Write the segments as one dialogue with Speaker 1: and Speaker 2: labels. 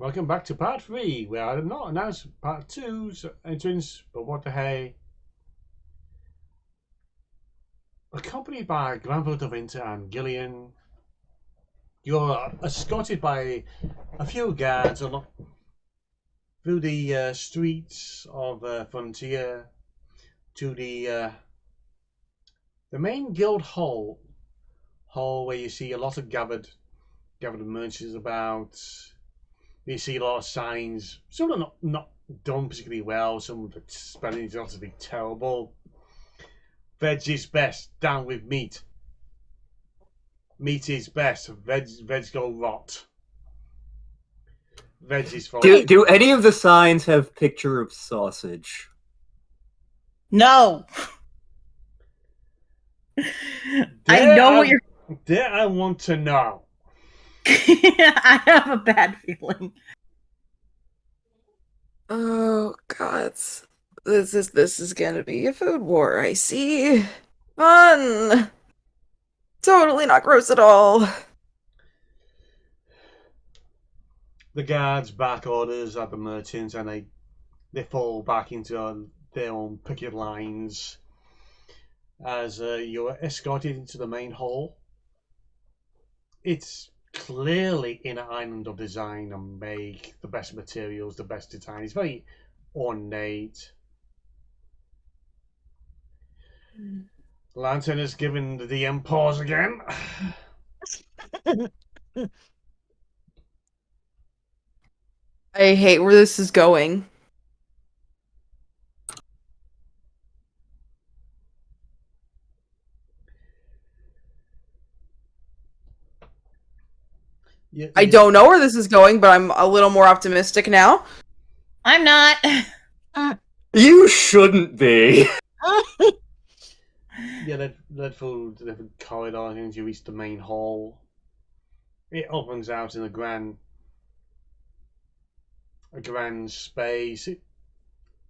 Speaker 1: Welcome back to part 3, where I did not announce part 2's entrance, but what the hey. Accompanied by Granville de Winter and Gillian, you're escorted by a few guards through the streets of Frontier to the main guild hall where you see a lot of gathered merchants about. You see a lot of signs, some are not done particularly well, some of the spelling is obviously terrible. Veg is best, down with meat. Meat is best, veg go rot. Veg is for
Speaker 2: Do any of the signs have picture of sausage?
Speaker 3: No. I know what you're.
Speaker 1: There, I want to know.
Speaker 3: I have a bad feeling.
Speaker 4: Oh God, this is gonna be a food war. I see. Fun. Totally not gross at all.
Speaker 1: The guards back orders at the merchants, and they fall back into their own picket lines as you're escorted into the main hall. It's clearly in an island of design and make, the best materials, the best design. It's very ornate. Lantern has given the DM pause again.
Speaker 4: I hate where this is going.
Speaker 1: Yeah,
Speaker 4: I don't know where this is going, but I'm a little more optimistic now.
Speaker 3: I'm not.
Speaker 2: You shouldn't be.
Speaker 1: Yeah, led through the different corridors and you reach the main hall. It opens out in a grand space.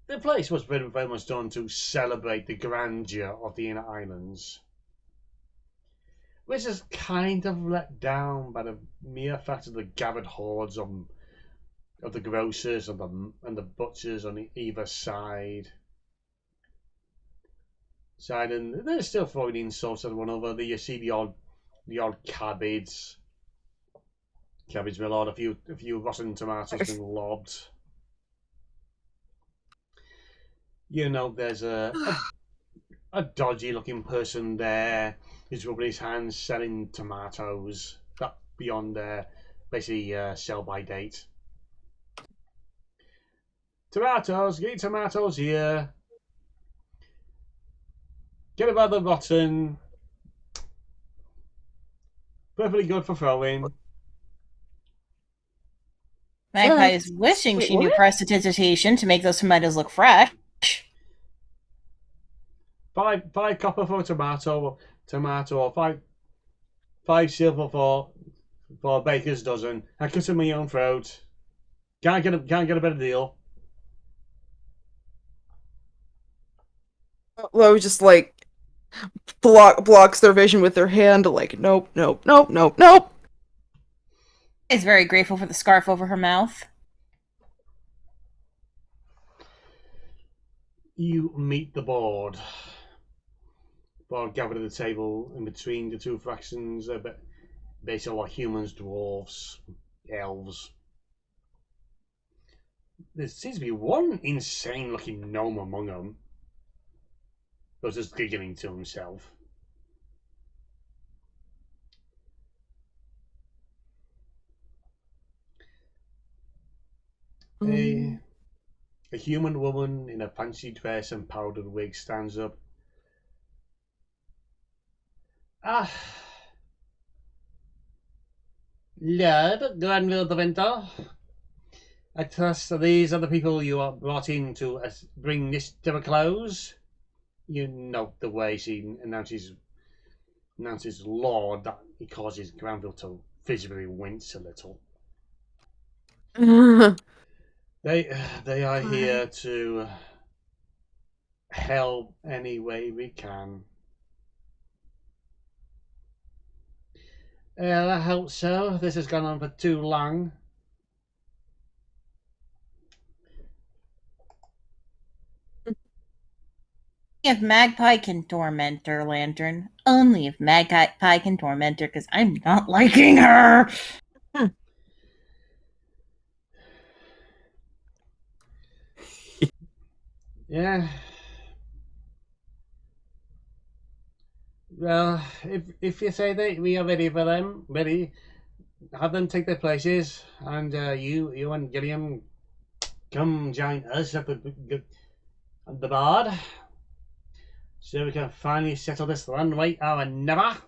Speaker 1: The place was very, very much done to celebrate the grandeur of the Inner Islands, which is kind of let down by the mere fact of the gathered hordes of the grocers and the butchers on either side. And they're still throwing insults at one another. You see the odd cabbage melon, a few rotten tomatoes being lobbed. You know, there's a dodgy looking person there who's rubbing his hands selling tomatoes that beyond their basically sell by date. Tomatoes, get your tomatoes here. Get about the rotten. Perfectly good for throwing.
Speaker 3: Magpie is wishing she knew prestidigitation to make those tomatoes look fresh.
Speaker 1: Five copper for a tomato, or five silver for a baker's dozen. I cut in my own throat. Can't get a better deal.
Speaker 4: Lo just like blocks their vision with their hand, like nope.
Speaker 3: Is very grateful for the scarf over her mouth.
Speaker 1: You meet the board. Board gathered at the table in between the two factions, basically like humans, dwarves, elves. There seems to be one insane-looking gnome among them. Who's just giggling to himself. A human woman in a fancy dress and powdered wig stands up. Lord Granville de Winter, I trust these are the people you are brought in to bring this to a close. You note the way she announces Lord, that it causes Granville to visibly wince a little. They are here to help any way we can. I hope so. This has gone on for too long.
Speaker 3: If Magpie can torment her, Lantern. Only if Magpie can torment her, because I'm not liking her.
Speaker 1: Yeah. Well, if you say that we are ready for them, ready, have them take their places, and you and Gilliam come join us up at the bar, so we can finally settle this one way or another.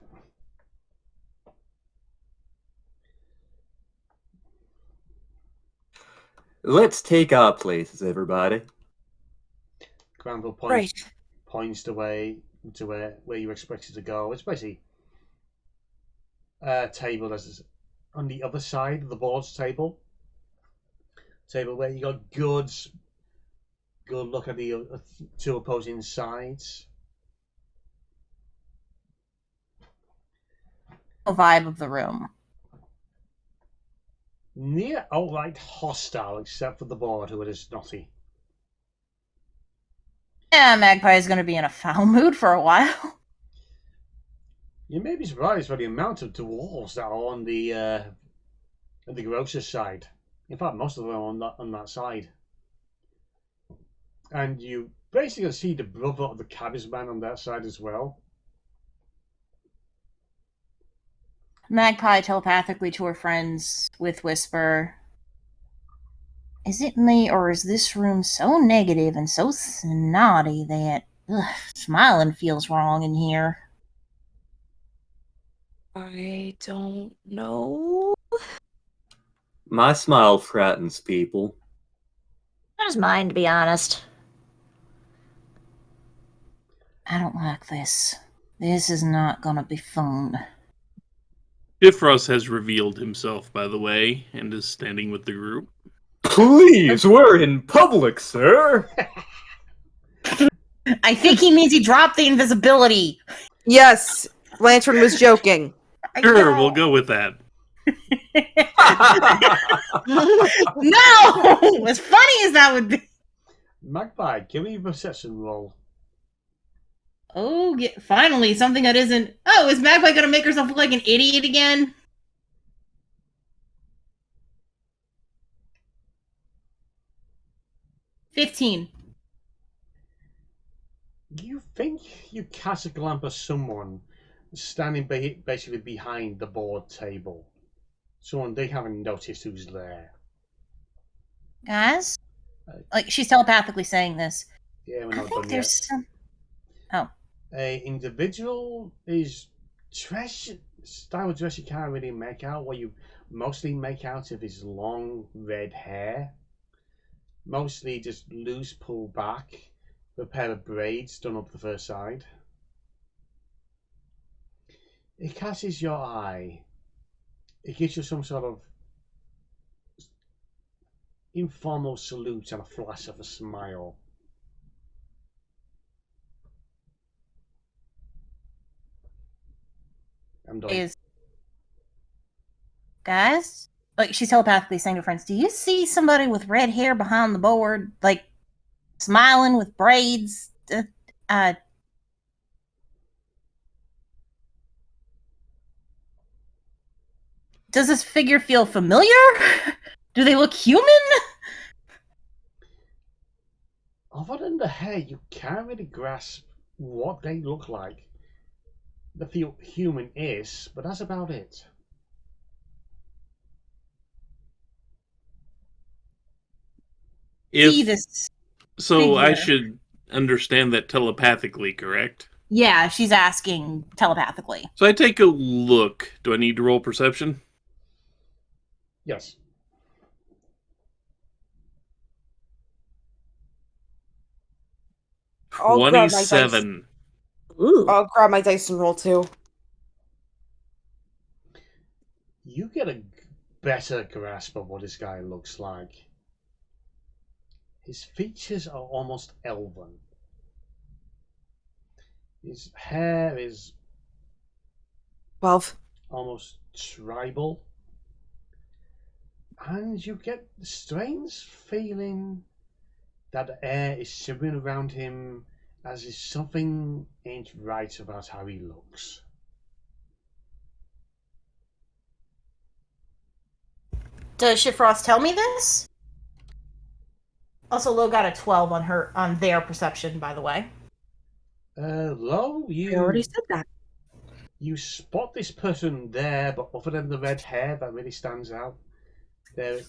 Speaker 2: Let's take our places, everybody.
Speaker 1: Granville
Speaker 4: Right.
Speaker 1: points the way to where you expected to go. It's basically a table that's on the other side of the board's table. Table where you got good look at the two opposing sides.
Speaker 3: Vibe of the room.
Speaker 1: Near outright hostile, except for the board, who is naughty.
Speaker 3: Yeah, Magpie is going to be in a foul mood for a while.
Speaker 1: You may be surprised by the amount of dwarves that are on the grocer's side. In fact, most of them are on that side. And you basically see the brother of the cabbage man on that side as well.
Speaker 3: Magpie telepathically to her friends with whisper. Is it me, or is this room so negative and so snotty that smiling feels wrong in here?
Speaker 4: I don't know.
Speaker 2: My smile frightens people.
Speaker 5: That's mine, to be honest.
Speaker 3: I don't like this. This is not gonna be fun.
Speaker 6: Bifrost has revealed himself, by the way, and is standing with the group.
Speaker 2: Please, we're in public, sir.
Speaker 3: I think he means he dropped the invisibility.
Speaker 4: Yes, Lantern was joking.
Speaker 6: Sure, we'll go with that.
Speaker 3: No! As funny as that would be.
Speaker 1: Magpie, give me a perception roll.
Speaker 3: Oh, finally, something that isn't... Oh, is Magpie gonna make herself look like an idiot again? $15.
Speaker 1: You think you cast a glance at someone standing basically behind the board table. Someone they haven't noticed who's there.
Speaker 3: Guys? Like, she's telepathically saying this.
Speaker 1: Yeah, we're
Speaker 3: I
Speaker 1: not
Speaker 3: think
Speaker 1: done
Speaker 3: there's
Speaker 1: yet.
Speaker 3: some... Oh.
Speaker 1: A individual is style of dress you can't really make out. What you mostly make out of his long red hair. Mostly just loose pulled back. With a pair of braids done up the first side. It catches your eye. It gives you some sort of informal salute and a flash of a smile. I'm done.
Speaker 3: Guys? Like, she's telepathically saying to friends, do you see somebody with red hair behind the board? Like, smiling with braids? Does this figure feel familiar? Do they look human?
Speaker 1: Other than the hair, you can't really grasp what they look like. They feel human is, but that's about it.
Speaker 3: See this
Speaker 6: So I
Speaker 3: figure.
Speaker 6: should understand that telepathically, correct?
Speaker 3: Yeah, she's asking telepathically.
Speaker 6: So I take a look. Do I need to roll perception?
Speaker 1: Yes.
Speaker 4: I'll grab my dice.
Speaker 6: 27.
Speaker 5: Ooh.
Speaker 4: I'll grab my dice and roll too.
Speaker 1: You get a better grasp of what this guy looks like. His features are almost elven. His hair is
Speaker 4: 12.
Speaker 1: almost tribal. And you get the strange feeling that the air is shimmering around him as if something ain't right about how he looks.
Speaker 3: Does Shifrost tell me this? Also, Lo got a 12 on their perception, by the way.
Speaker 1: Lo,
Speaker 4: I already said that.
Speaker 1: you spot this person there, but other than the red hair that really stands out, there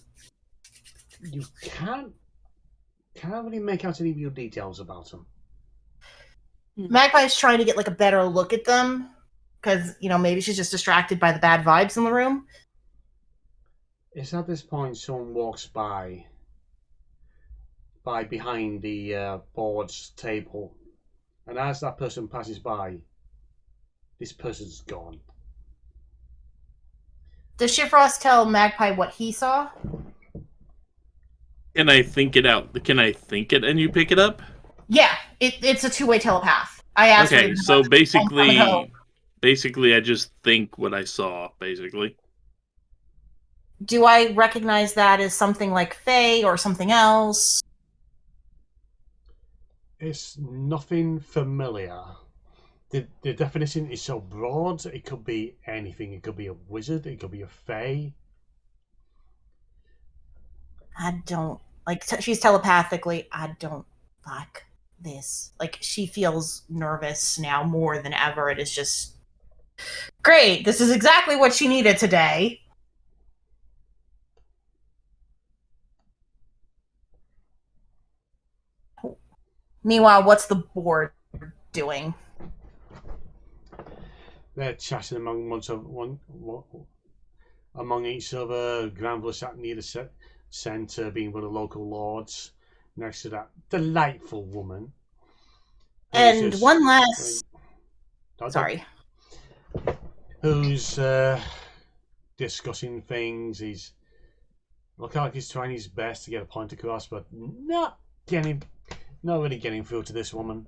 Speaker 1: you can't really make out any real details about them.
Speaker 3: Magpie's trying to get like a better look at them because maybe she's just distracted by the bad vibes in the room.
Speaker 1: It's at this point someone walks by behind the board's table, and as that person passes by, this person's gone.
Speaker 3: Does Shifrost tell Magpie what he saw?
Speaker 6: Can I think it out? Can I think it and you pick it up?
Speaker 3: Yeah, it's a two-way telepath. I asked.
Speaker 6: Okay,
Speaker 3: her
Speaker 6: so
Speaker 3: basically,
Speaker 6: basically, I just think what I saw. Basically,
Speaker 3: do I recognize that as something like Fae or something else?
Speaker 1: It's nothing familiar. The definition is so broad, it could be anything. It could be a wizard, it could be a fae.
Speaker 3: I don't she's telepathically. I don't like this. Like, she feels nervous now more than ever. It is just great. This is exactly what she needed today. Meanwhile, what's the board doing?
Speaker 1: They're chatting among each other. Granville sat near the centre, being one of the local lords, next to that delightful woman.
Speaker 3: And one last... Sorry.
Speaker 1: Who's discussing things. He's looking like he's trying his best to get a point across, but not really getting through to this woman.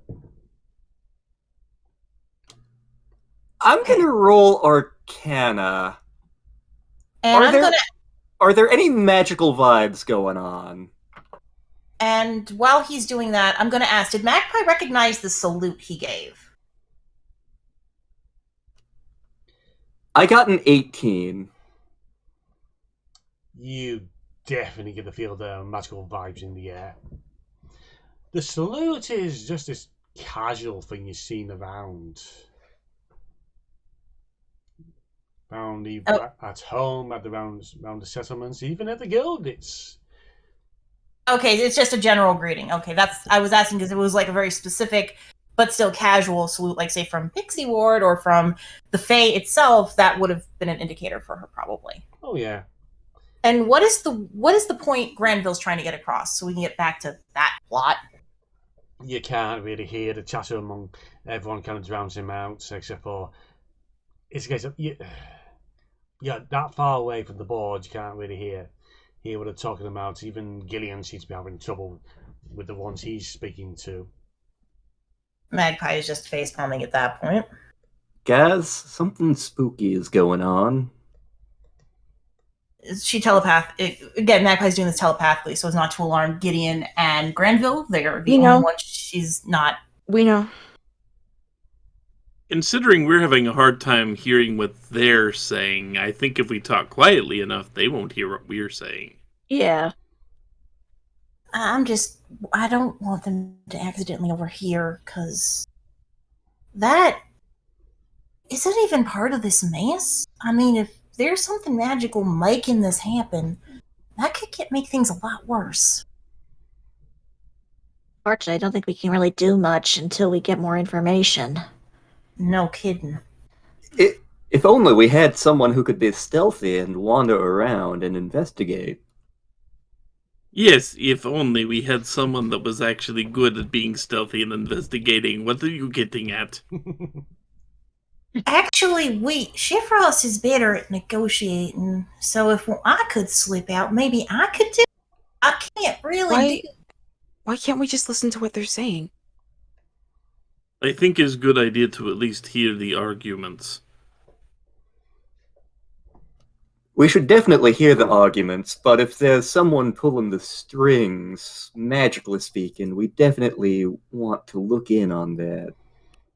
Speaker 2: I'm gonna roll Arcana.
Speaker 3: And
Speaker 2: Are there any magical vibes going on?
Speaker 3: And while he's doing that, I'm gonna ask, did Magpie recognize the salute he gave?
Speaker 2: I got an 18.
Speaker 1: You definitely get the feel there are magical vibes in the air. The salute is just this casual thing you've seen around. Found at home, around the settlements, even at the guild. It's
Speaker 3: okay. It's just a general greeting. Okay, I was asking because it was like a very specific, but still casual salute, like say from Pixie Ward or from the Fae itself. That would have been an indicator for her, probably.
Speaker 1: Oh yeah.
Speaker 3: And what is the point Granville's trying to get across, so we can get back to that plot?
Speaker 1: You can't really hear the chatter among everyone. Kind of drowns him out, except for it's a case of yeah, that far away from the board, you can't really hear what they're talking about. Even Gillian seems to be having trouble with the ones he's speaking to.
Speaker 3: Magpie is just face palming at that point.
Speaker 2: Gaz, something spooky is going on.
Speaker 3: She again, Magpie's doing this telepathically, so as not to alarm Gideon and Granville. They're the only ones she's not.
Speaker 4: We know.
Speaker 6: considering we're having a hard time hearing what they're saying, I think if we talk quietly enough, they won't hear what we're saying.
Speaker 5: Yeah.
Speaker 3: I don't want them to accidentally overhear, because that isn't even part of this mess. I mean, if there's something magical making this happen, that could make things a lot worse.
Speaker 5: Fortunately, I don't think we can really do much until we get more information.
Speaker 3: No kidding.
Speaker 2: If only we had someone who could be stealthy and wander around and investigate.
Speaker 6: Yes, if only we had someone that was actually good at being stealthy and investigating. What are you getting at?
Speaker 3: Actually, Shifrost is better at negotiating, so if I could slip out, maybe I could do it. I can't really do.
Speaker 4: Why can't we just listen to what they're saying?
Speaker 6: I think it's a good idea to at least hear the arguments.
Speaker 2: We should definitely hear the arguments, but if there's someone pulling the strings, magically speaking, we definitely want to look in on that.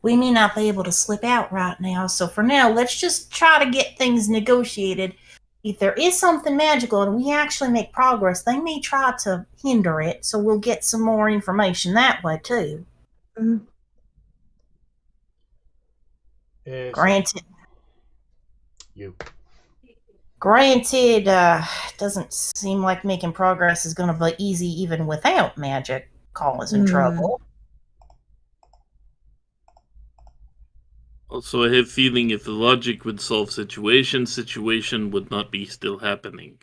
Speaker 3: We may not be able to slip out right now, so for now, let's just try to get things negotiated. If there is something magical and we actually make progress, they may try to hinder it, so we'll get some more information that way, too. Granted.
Speaker 1: You.
Speaker 3: Granted, doesn't seem like making progress is going to be easy even without magic causing trouble.
Speaker 6: Also, I have feeling if the logic would solve situation would not be still happening.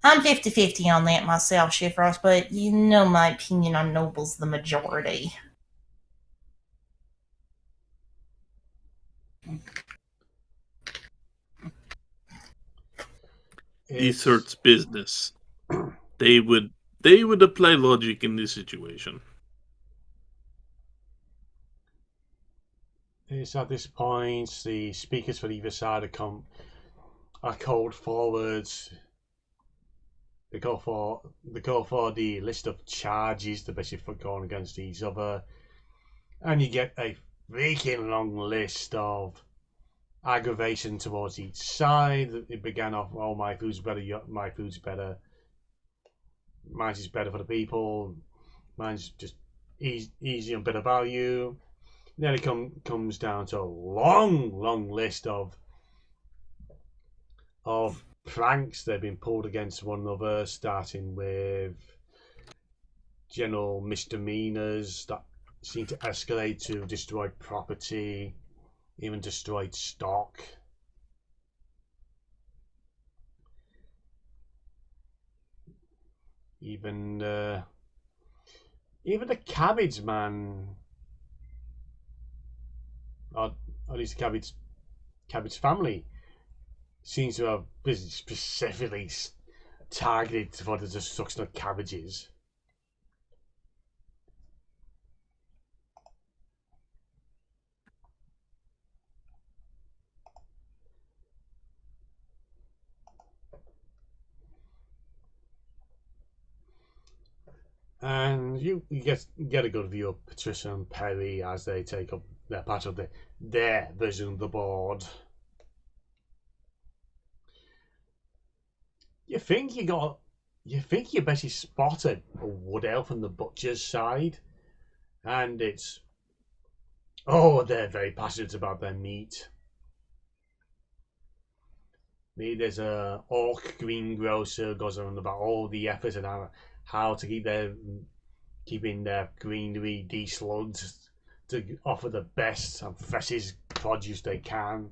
Speaker 3: I'm 50-50 on that myself, Shifrost, but you know my opinion on Noble's the majority.
Speaker 6: This hurts business. They would apply logic in this situation.
Speaker 1: It's at this point the speakers for either side are called forwards. They go for the list of charges to basically going against each other, and you get a freaking long list of aggravation towards each side. It began off, "Oh, my food's better. My food's better. Mine's is better for the people. Mine's just easy and better value." Then it comes down to a long list of pranks that have been pulled against one another, starting with general misdemeanors that seem to escalate to destroyed property, even destroyed stock. Even the cabbage man, or at least the cabbage family, seems to have been specifically targeted for the destruction of cabbages. And you get a good view of Patricia and Perry as they take up their part of their version of the board. You think you basically spotted a wood elf on the butcher's side, and they're very passionate about their meat. There's a orc greengrocer goes on about all the efforts and how to keeping their greenery deslugged to offer the best and freshest produce they can.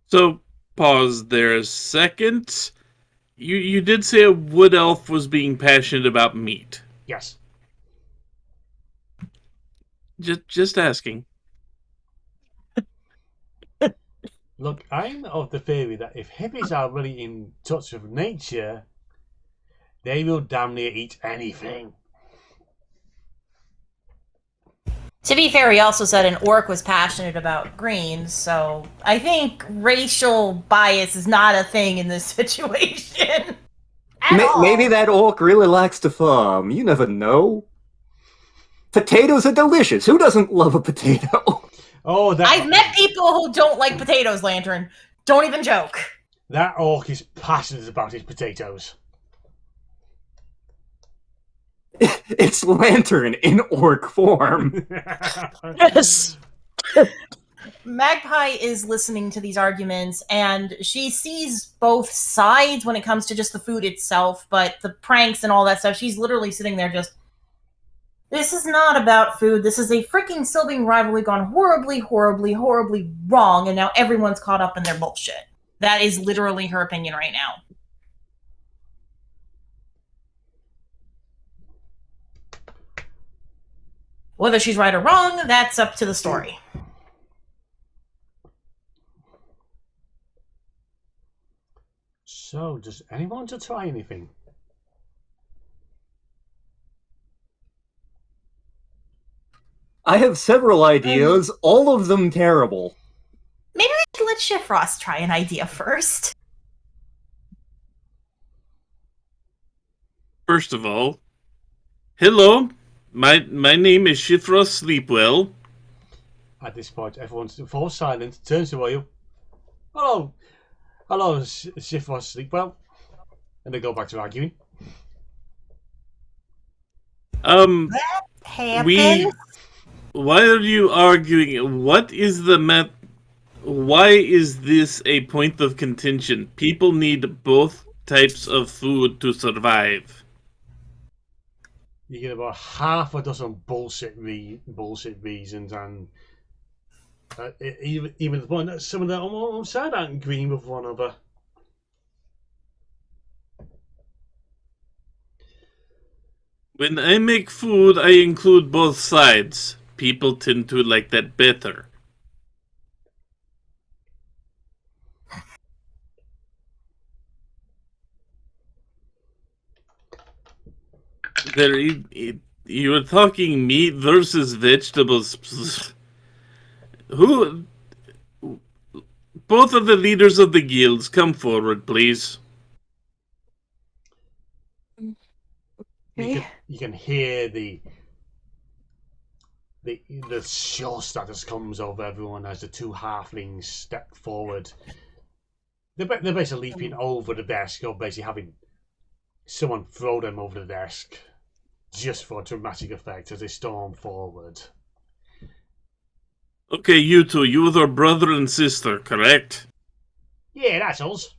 Speaker 6: So, pause there a second. You did say a wood elf was being passionate about meat.
Speaker 1: Yes.
Speaker 6: Just asking.
Speaker 1: Look, I'm of the theory that if hippies are really in touch with nature, they will damn near eat anything.
Speaker 3: To be fair, he also said an orc was passionate about greens, so I think racial bias is not a thing in this situation.
Speaker 2: Maybe that orc really likes to farm. You never know. Potatoes are delicious. Who doesn't love a potato?
Speaker 3: I've met people who don't like potatoes, Lantern. Don't even joke.
Speaker 1: That orc is passionate about his potatoes.
Speaker 2: It's Lantern in orc form.
Speaker 5: Yes.
Speaker 3: Magpie is listening to these arguments, and she sees both sides when it comes to just the food itself, but the pranks and all that stuff, she's literally sitting there just, this is not about food. This is a freaking sibling rivalry gone horribly, horribly, horribly wrong, and now everyone's caught up in their bullshit. That is literally her opinion right now. Whether she's right or wrong, that's up to the story.
Speaker 1: So, does anyone want to try anything?
Speaker 2: I have several ideas, all of them terrible.
Speaker 7: let Shifrost try an idea first.
Speaker 6: First of all, hello, my name is Shifrost Sleepwell.
Speaker 1: At this point, everyone's falls silent, turns to you. Hello, Shifrost Sleepwell, and they go back to arguing.
Speaker 7: Happen.
Speaker 6: Why are you arguing? What is the Why is this a point of contention? People need both types of food to survive.
Speaker 1: You get about half a dozen bullshit reasons, and even the point that some of them on one side aren't agreeing with one another.
Speaker 6: When I make food, I include both sides. People tend to like that better. You were talking meat versus vegetables. Who? Both of the leaders of the guilds, come forward, please.
Speaker 4: Okay.
Speaker 1: You can hear the show status comes over everyone as the two halflings step forward. They're basically leaping over the desk, or basically having someone throw them over the desk, just for dramatic effect as they storm forward.
Speaker 6: Okay, you two, you are brother and sister, correct?
Speaker 1: Yeah, that's us.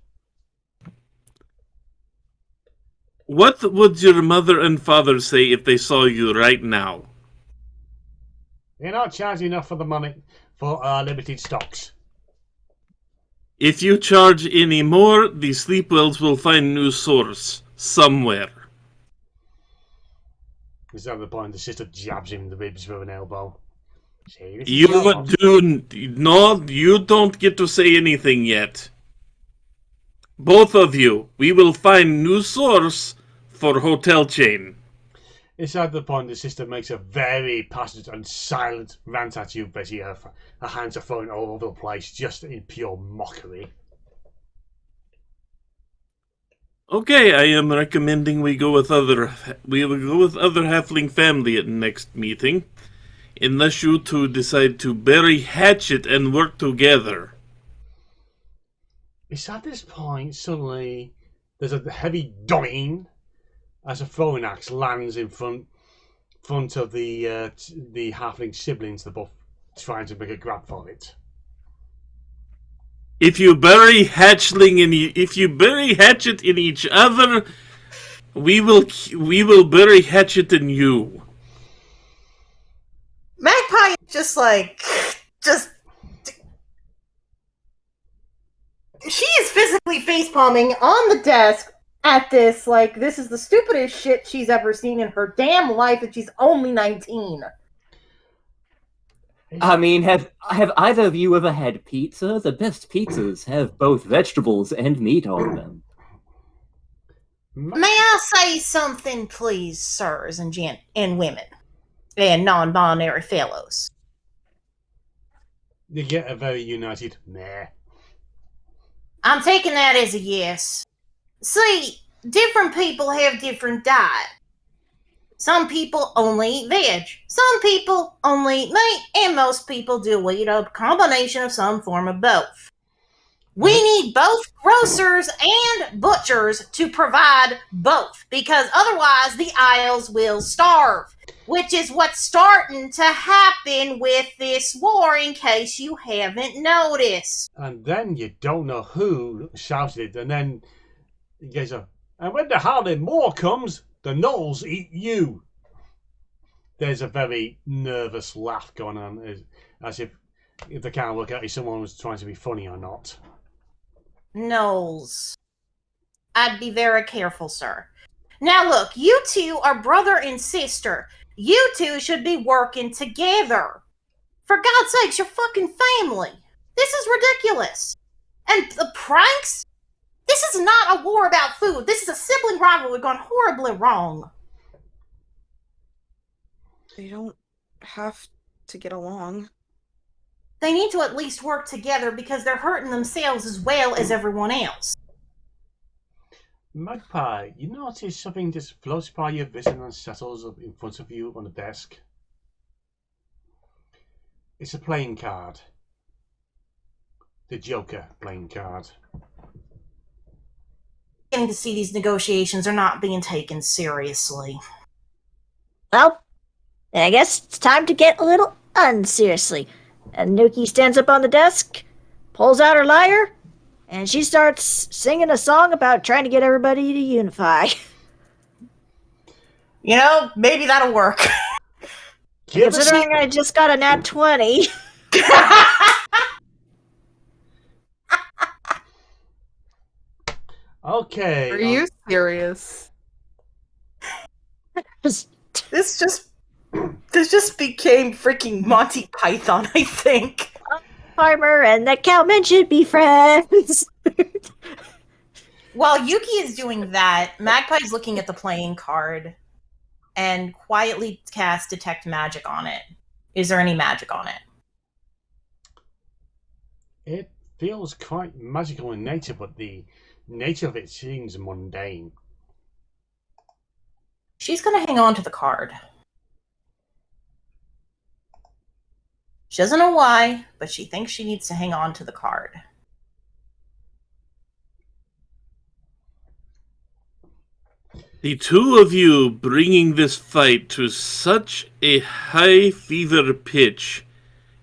Speaker 6: What would your mother and father say if they saw you right now?
Speaker 1: They're not charging enough for the money for limited stocks.
Speaker 6: If you charge any more, the Sleepwells will find new source somewhere.
Speaker 1: Is that the point? The sister jabs him in the ribs with an elbow.
Speaker 6: You don't get to say anything yet. Both of you, we will find new source for hotel chain.
Speaker 1: It's at the point the sister makes a very passionate and silent rant at you, basically her hands are thrown all over the place, just in pure mockery.
Speaker 6: Okay, I am recommending we will go with other halfling family at next meeting, unless you two decide to bury hatchet and work together.
Speaker 1: It's at this point suddenly there's a heavy doing as a throwing axe lands in front of the halfling siblings. They're both trying to make a grab for it.
Speaker 6: If you bury hatchet in each other, we will bury hatchet in you.
Speaker 7: Magpie is she is physically facepalming on the desk at this, like, this is the stupidest shit she's ever seen in her damn life, and she's only 19.
Speaker 2: I mean, have either of you ever had pizza? The best pizzas have both vegetables and meat on them.
Speaker 3: May I say something, please, sirs and women, and non-binary fellows?
Speaker 1: You get a very united meh.
Speaker 3: I'm taking that as a yes. See, different people have different diet. Some people only eat veg. Some people only eat meat. And most people do eat a combination of some form of both. We need both grocers and butchers to provide both, because otherwise the aisles will starve, which is what's starting to happen with this war, in case you haven't noticed.
Speaker 1: And then you don't know who shouted it, and then you guys are, and when the Harlem War comes, the gnolls eat you. There's a very nervous laugh going on, as if they can't work out if someone was trying to be funny or not.
Speaker 3: Knowles. I'd be very careful, sir. Now look, you two are brother and sister. You two should be working together. For God's sakes, you're fucking family. This is ridiculous. And the pranks? This is not a war about food. This is a sibling rivalry gone horribly wrong.
Speaker 4: They don't have to get along.
Speaker 7: They need to at least work together because they're hurting themselves as well as everyone else.
Speaker 1: Magpie, you notice something just floats by your vision and settles up in front of you on the desk. It's a playing card. The Joker playing card.
Speaker 7: Getting to see these negotiations are not being taken seriously.
Speaker 5: Well, I guess it's time to get a little unseriously. And Nuki stands up on the desk, pulls out her lyre, and she starts singing a song about trying to get everybody to unify.
Speaker 7: You know, maybe that'll work.
Speaker 5: Considering I just got a nat 20.
Speaker 1: Okay.
Speaker 4: Are you serious?
Speaker 7: This just became freaking Monty Python, I think.
Speaker 5: Farmer and the cowman should be friends.
Speaker 7: While Yuki is doing that, Magpie's looking at the playing card and quietly cast Detect Magic on it. Is there any magic on it?
Speaker 1: It feels quite magical in nature, but the nature of it seems mundane.
Speaker 7: She's going to hang on to the card. She doesn't know why, but she thinks she needs to hang on to the card.
Speaker 6: The two of you bringing this fight to such a high fever pitch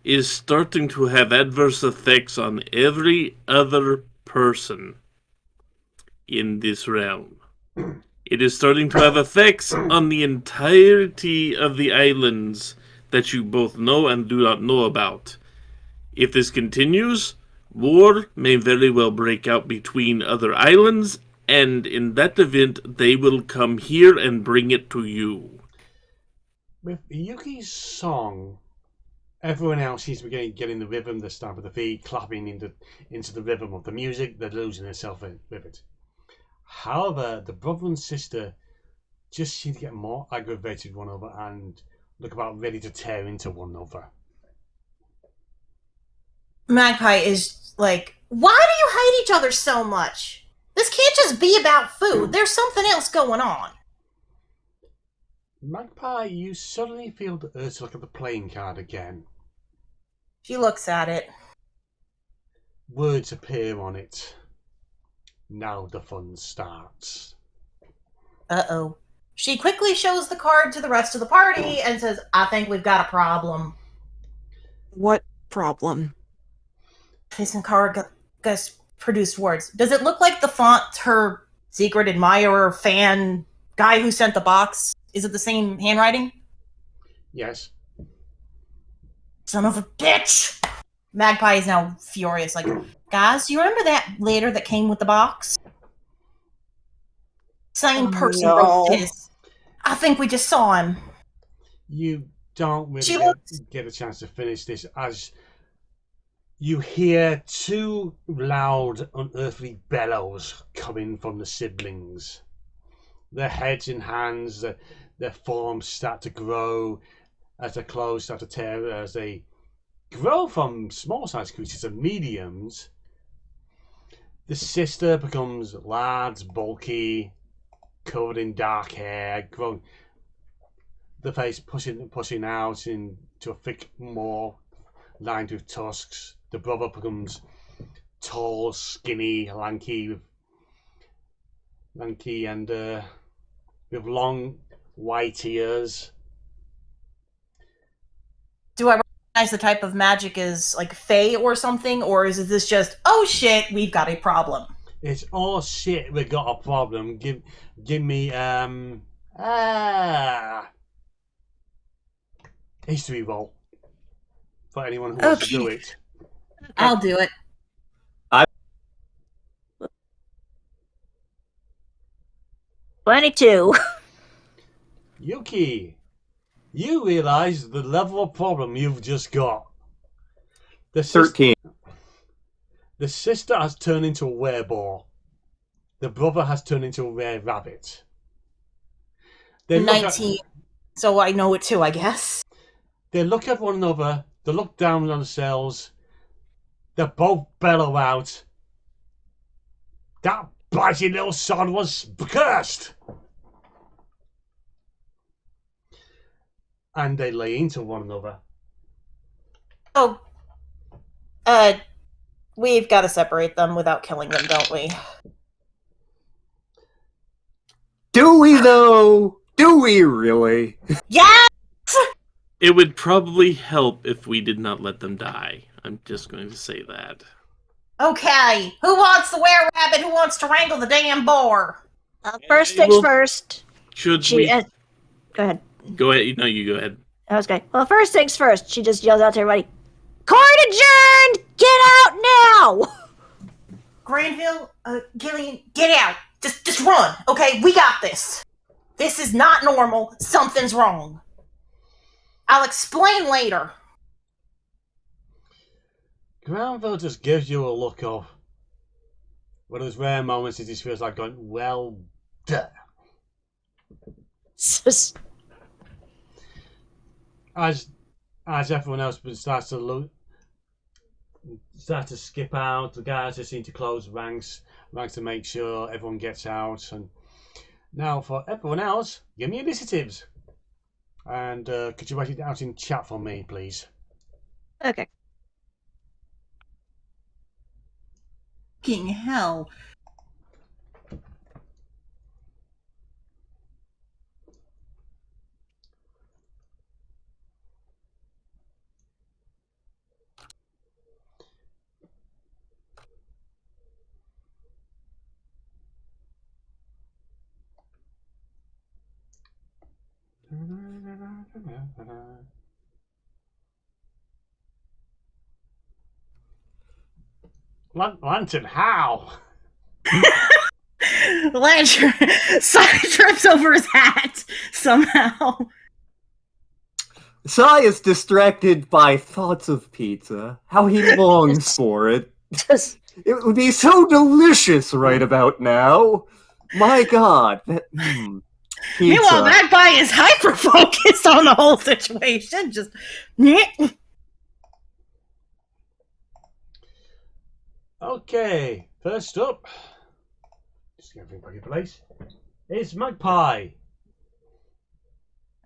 Speaker 6: is starting to have adverse effects on every other person in this realm. It is starting to have effects on the entirety of the islands that you both know and do not know about. If this continues, war may very well break out between other islands, and in that event, they will come here and bring it to you.
Speaker 1: With Yuki's song, everyone else seems to be getting the rhythm, the stamp of the feet, clapping into the rhythm of the music. They're losing themselves with it. However, the brother and sister just seem to get more aggravated one another and look about ready to tear into one another.
Speaker 7: Magpie is like, why do you hate each other so much? This can't just be about food. There's something else going on.
Speaker 1: Magpie, you suddenly feel the urge to look at the playing card again.
Speaker 7: She looks at it.
Speaker 1: Words appear on it. Now the fun starts.
Speaker 7: Uh-oh. She quickly shows the card to the rest of the party and says, I think we've got a problem.
Speaker 4: What problem?
Speaker 7: Facing card produced words. Does it look like the font her secret admirer, fan, guy who sent the box? Is it the same handwriting?
Speaker 1: Yes.
Speaker 7: Son of a bitch! Magpie is now furious. Like, guys, you remember that letter that came with the box? Same person wrote this. I think we just saw him.
Speaker 1: You don't really get a chance to finish this as you hear two loud, unearthly bellows coming from the siblings. Their heads and hands, their forms start to grow as their clothes start to tear, as they grow from small-sized creatures to mediums. The sister becomes large, bulky, covered in dark hair, growing the face pushing out into a thick maw lined with tusks. The brother becomes tall, skinny, lanky, and with long white ears.
Speaker 7: Do I recognize the type of magic as like Fae or something, or is this just, oh shit, we've got a problem?
Speaker 1: It's oh shit, we got a problem. Give me history roll for anyone who wants to do it.
Speaker 7: I'll do it.
Speaker 5: 22.
Speaker 1: Yuki, you realize the level of problem you've just got.
Speaker 2: 13.
Speaker 1: The sister has turned into a wereball. The brother has turned into a rare rabbit.
Speaker 7: 19. So I know it too, I guess.
Speaker 1: They look at one another They look down on themselves. They both bellow out, "That biting little sod was cursed!" And they lay into one another.
Speaker 7: Oh, we've got to separate them without killing them, don't we?
Speaker 2: Do we, though? Do we really?
Speaker 7: Yeah!
Speaker 6: It would probably help if we did not let them die. I'm just going to say that.
Speaker 7: Okay, who wants the were-rabbit? Who wants to wrangle the damn boar?
Speaker 5: First things
Speaker 6: Well,
Speaker 5: first.
Speaker 6: Should
Speaker 5: She,
Speaker 6: we...
Speaker 5: go ahead.
Speaker 6: Go ahead. No, you go ahead.
Speaker 5: Okay. Well, first things first. She just yells out to everybody, "Court adjourned! Get out now!"
Speaker 7: Granville, Gillian, get out! Just run, okay? We got this. This is not normal. Something's wrong. I'll explain later.
Speaker 1: Granville just gives you a look of one of those rare moments. It just feels like going, well, duh. As everyone else starts to skip out, the guys just seem to close ranks to make sure everyone gets out. And now for everyone else, give me initiatives. And could you write it out in chat for me, please?
Speaker 5: Okay.
Speaker 7: King hell.
Speaker 1: Lantern, how?
Speaker 7: Lantern side trips over his hat somehow.
Speaker 2: Sai is distracted by thoughts of pizza, how he longs for it.
Speaker 5: Just
Speaker 2: It would be so delicious right about now. My God, that pizza.
Speaker 7: Meanwhile, Magpie is hyper focused on the whole situation. Just
Speaker 1: Okay, first up, just get everybody in place, is Magpie.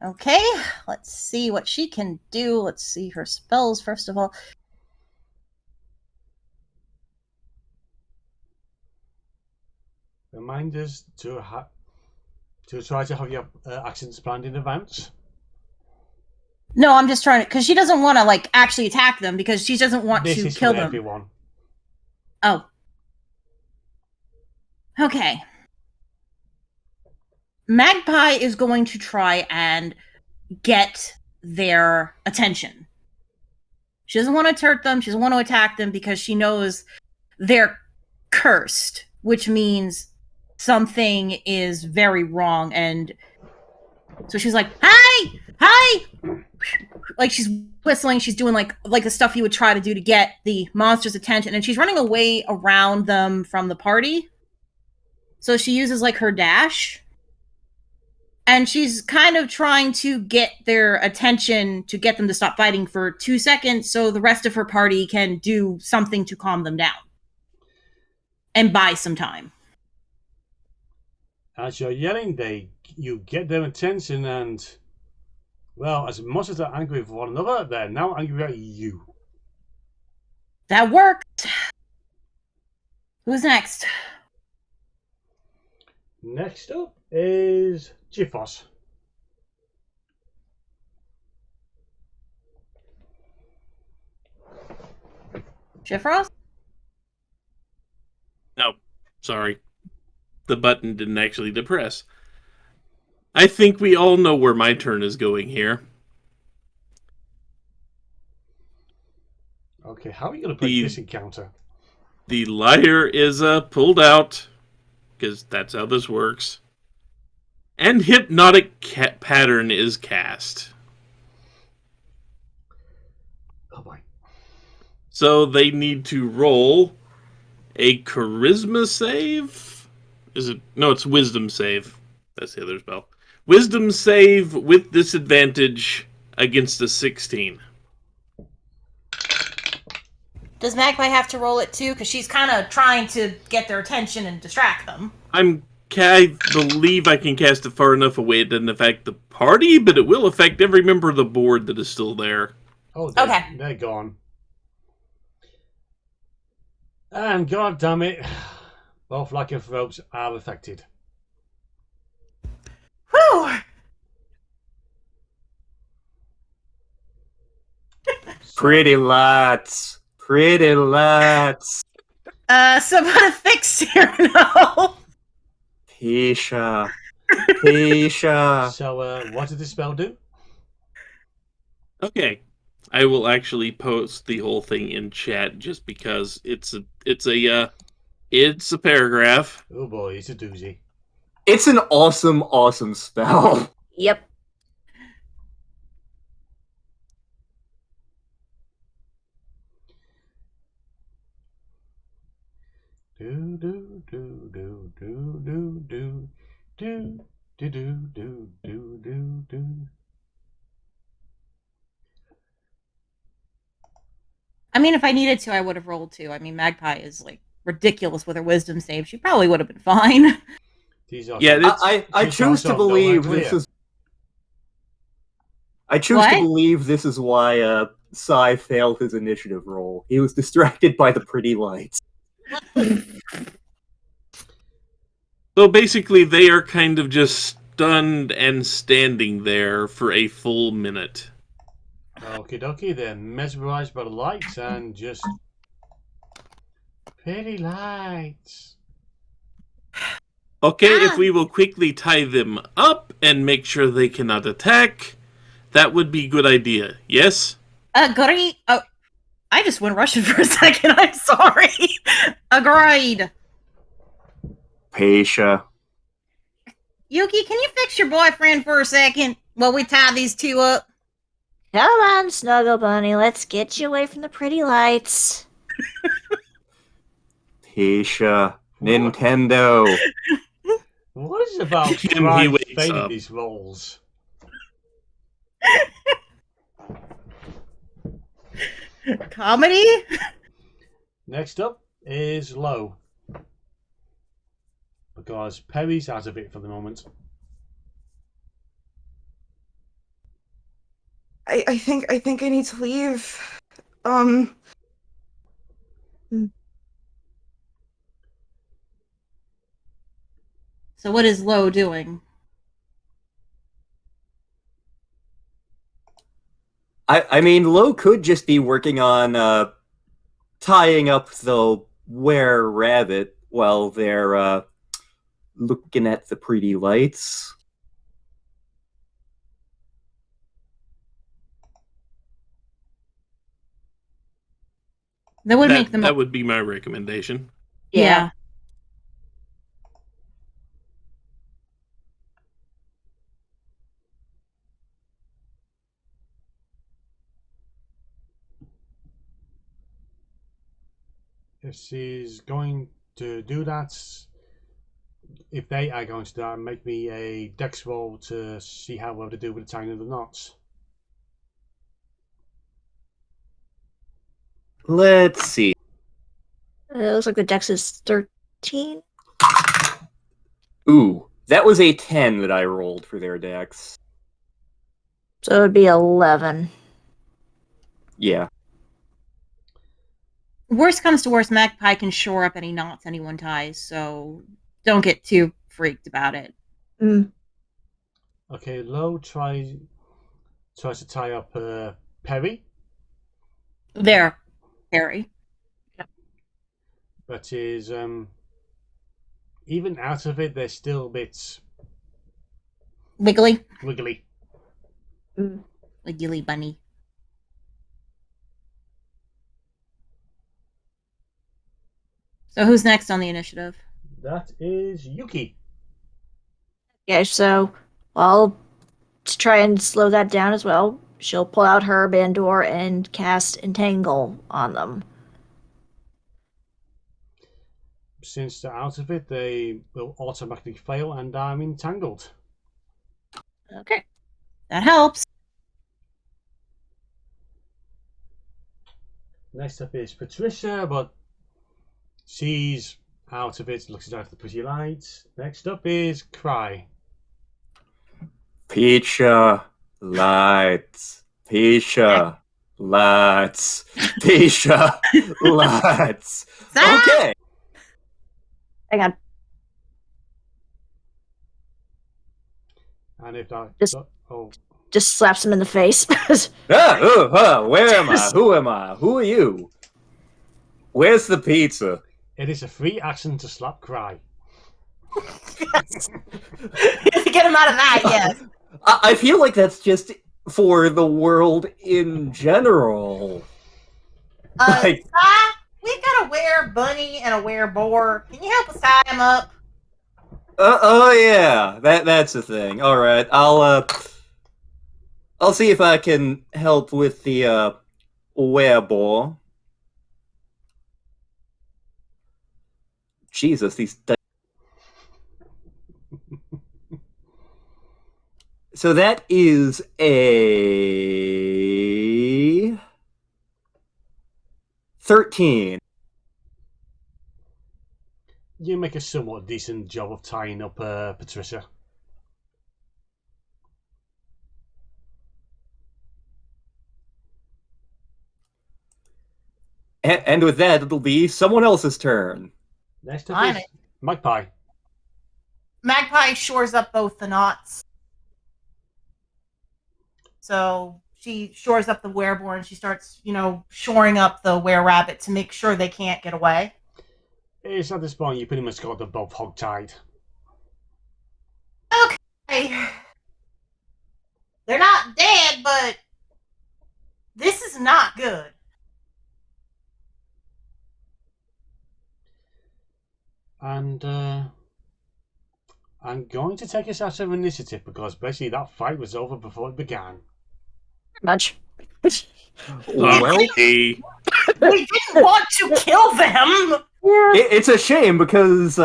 Speaker 3: Okay, let's see what she can do. Let's see her spells first of all.
Speaker 1: Reminders to try to have your actions planned in advance.
Speaker 3: No, I'm just trying to, because she doesn't want to like actually attack them because she doesn't want
Speaker 1: This
Speaker 3: to
Speaker 1: is
Speaker 3: kill
Speaker 1: for
Speaker 3: them.
Speaker 1: everyone.
Speaker 3: Oh. Okay. Magpie is going to try and get their attention. She doesn't want to hurt them. She doesn't want to attack them because she knows they're cursed, which means something is very wrong. And so she's like, "Hi! Hi!" Like she's whistling. She's doing like the stuff you would try to do to get the monster's attention. And she's running away around them from the party. So she uses like her dash. And she's kind of trying to get their attention to get them to stop fighting for 2 seconds so the rest of her party can do something to calm them down. And buy some time.
Speaker 1: As you're yelling, you get their attention, and well, as much as they're angry with one another, they're now angry at you.
Speaker 3: That worked. Who's next?
Speaker 1: Next up is Jiffos.
Speaker 3: Shifrost?
Speaker 6: No, sorry. The button didn't actually depress. I think we all know where my turn is going here.
Speaker 1: Okay, how are you going to play this encounter?
Speaker 6: The liar is pulled out, because that's how this works. And hypnotic pattern is cast.
Speaker 1: Oh boy.
Speaker 6: So they need to roll a charisma save? Is it? No, it's wisdom save. That's the other spell. Wisdom save with disadvantage against a 16.
Speaker 7: Does Magpie have to roll it too? Because she's kind of trying to get their attention and distract them.
Speaker 6: I believe I can cast it far enough away it doesn't affect the party, but it will affect every member of the board that is still there.
Speaker 1: Oh,
Speaker 7: Okay.
Speaker 1: they're gone. And god damn it, both lycanthropes are affected.
Speaker 7: Whew!
Speaker 2: Pretty lots. Pretty lots.
Speaker 7: Someone fix here now.
Speaker 2: Pisha. Pisha.
Speaker 1: So, what did the spell do?
Speaker 6: Okay. I will actually post the whole thing in chat just because it's a paragraph.
Speaker 1: Oh boy, it's a doozy.
Speaker 2: It's an awesome, awesome spell.
Speaker 5: Yep.
Speaker 1: Do do do do do do do do do do do do do do.
Speaker 7: I mean, if I needed to, I would have rolled too. I mean, Magpie is like ridiculous with her wisdom save. She probably would have been fine.
Speaker 1: These are
Speaker 6: Yeah,
Speaker 2: I choose to believe this is. I choose
Speaker 7: What?
Speaker 2: to believe this is why Sai failed his initiative roll. He was distracted by the pretty lights.
Speaker 6: So basically, they are kind of just stunned and standing there for a full minute.
Speaker 1: Okie dokie, they're mesmerized by the lights and just pretty lights.
Speaker 6: Okay, if we will quickly tie them up and make sure they cannot attack, that would be a good idea. Yes?
Speaker 7: Agreed. Oh, I just went Russian for a second. I'm sorry. Agreed.
Speaker 2: Pisha.
Speaker 7: Yuki, can you fix your boyfriend for a second while we tie these two up?
Speaker 5: Come on, Snuggle Bunny, let's get you away from the pretty lights.
Speaker 2: Pisha. Nintendo.
Speaker 1: What is it about
Speaker 6: He
Speaker 1: trying
Speaker 6: wakes
Speaker 1: failing
Speaker 6: up.
Speaker 1: these rolls?
Speaker 7: Comedy?
Speaker 1: Next up is Low. Because Perry's out of it for the moment.
Speaker 4: I think I need to leave.
Speaker 7: So what is Lo doing?
Speaker 2: I mean, Lo could just be working on tying up the were-rabbit while they're looking at the pretty lights.
Speaker 7: That would make them.
Speaker 6: That would be my recommendation.
Speaker 7: Yeah.
Speaker 1: If she's going to do that, if they are going to do that, make me a dex roll to see how well to do with the tying of the knots.
Speaker 2: Let's see.
Speaker 5: It looks like the dex is 13.
Speaker 2: Ooh, that was a 10 that I rolled for their dex.
Speaker 5: So it would be 11.
Speaker 2: Yeah.
Speaker 7: Worst comes to worst, Magpie can shore up any knots anyone ties, so don't get too freaked about it.
Speaker 5: Mm.
Speaker 1: Okay, Lo tries to tie up Perry,
Speaker 7: There, Harry.
Speaker 1: but is even out of it, they're still bits
Speaker 7: Wiggly.
Speaker 1: wiggly.
Speaker 5: Mm.
Speaker 7: Wiggly bunny. So who's next on the initiative?
Speaker 1: That is Yuki.
Speaker 5: Yeah, so I'll to try and slow that down as well. She'll pull out her Bandor and cast Entangle on them.
Speaker 1: Since they're out of it, they will automatically fail, and I'm entangled.
Speaker 5: Okay.
Speaker 7: That helps.
Speaker 1: Next up is Patricia, but she's out of it, looks down at the pretty lights. Next up is Cry.
Speaker 2: Pizza lights. Pizza lights. Pizza lights. Okay.
Speaker 5: Hang on.
Speaker 1: And if that...
Speaker 5: Just-
Speaker 1: oh,
Speaker 5: Just slaps him in the face.
Speaker 2: Where am I? Who am I? Who are you? Where's the pizza?
Speaker 1: it is a free action to slap Cry.
Speaker 7: Yes. Get him out of that, yes.
Speaker 2: I feel like that's just for the world in general. Like-
Speaker 7: We've got a were bunny and a were boar. Can you help us tie him up?
Speaker 2: Oh yeah, that's the thing. All right, I'll see if I can help with the wereball. Jesus, these. So that is a 13.
Speaker 1: You make a somewhat decent job of tying up Patricia.
Speaker 2: And with that, it'll be someone else's turn.
Speaker 1: Next up
Speaker 7: On
Speaker 1: is
Speaker 7: it.
Speaker 1: Magpie.
Speaker 7: Magpie shores up both the knots. So she shores up the wereboar and she starts, shoring up the were-rabbit to make sure they can't get away.
Speaker 1: It's at this point you pretty much got them both hog-tied.
Speaker 7: Okay. They're not dead, but this is not good.
Speaker 1: And I'm going to take us out of initiative because basically that fight was over before it began.
Speaker 5: Much.
Speaker 2: Well,
Speaker 6: Okay.
Speaker 7: We didn't want to kill them!
Speaker 5: Yeah.
Speaker 2: it's a shame because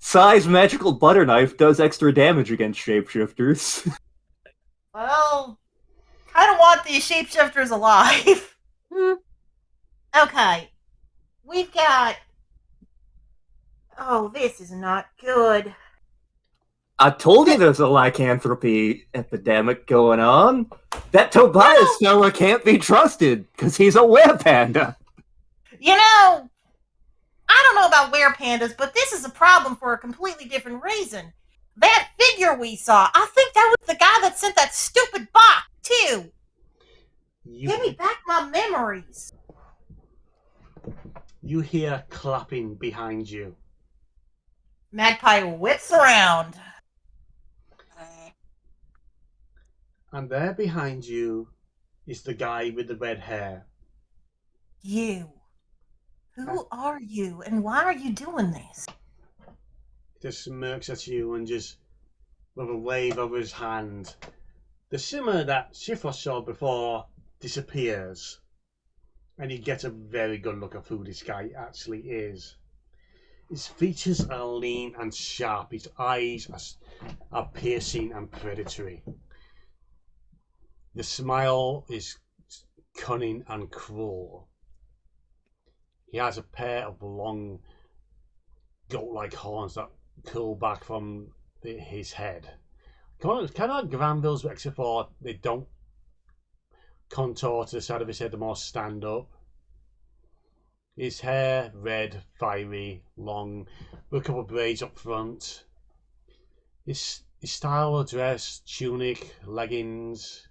Speaker 2: Psy's magical butter knife does extra damage against shapeshifters.
Speaker 7: Well, kind of want these shapeshifters alive. Okay. We've got... Oh, this is not good.
Speaker 2: I told you there's a lycanthropy epidemic going on. That Tobias fella can't be trusted because he's a werepanda.
Speaker 7: I don't know about werepandas, but this is a problem for a completely different reason. That figure we saw, I think that was the guy that sent that stupid box, too. Give me back my memories.
Speaker 1: You hear clapping behind you.
Speaker 7: Magpie whips around.
Speaker 1: And there behind you is the guy with the red hair.
Speaker 7: You. Who are you, and why are you doing this?
Speaker 1: He just smirks at you and just, with a wave of his hand, the simmer that Shifra saw before disappears. And you get a very good look at who this guy actually is. His features are lean and sharp. His eyes are piercing and predatory. The smile is cunning and cruel. He has a pair of long, goat-like horns that curl back from his head. Kind of like Granville's, except for they don't contour to the side of his head, they more stand up. His hair, red, fiery, long, with a couple of braids up front. His style of dress, tunic, leggings.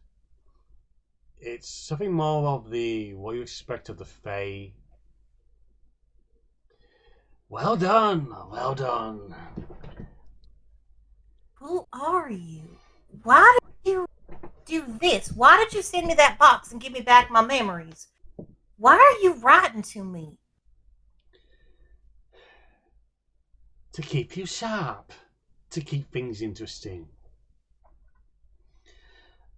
Speaker 1: It's something more of what you expect of the Fae. Well done, well done.
Speaker 7: Who are you? Why did you do this? Why did you send me that box and give me back my memories? Why are you writing to me?
Speaker 1: To keep you sharp, to keep things interesting.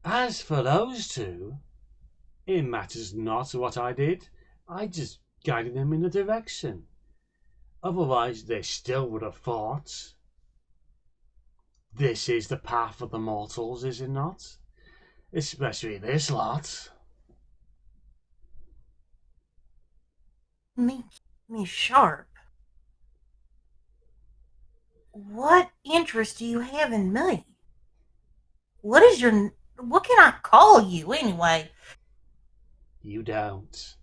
Speaker 1: As for those two, it matters not what I did. I just guided them in a direction. Otherwise, they still would have fought. This is the path of the mortals, is it not? Especially this lot.
Speaker 7: Me sharp. What interest do you have in me? What can I call you anyway?
Speaker 1: You don't.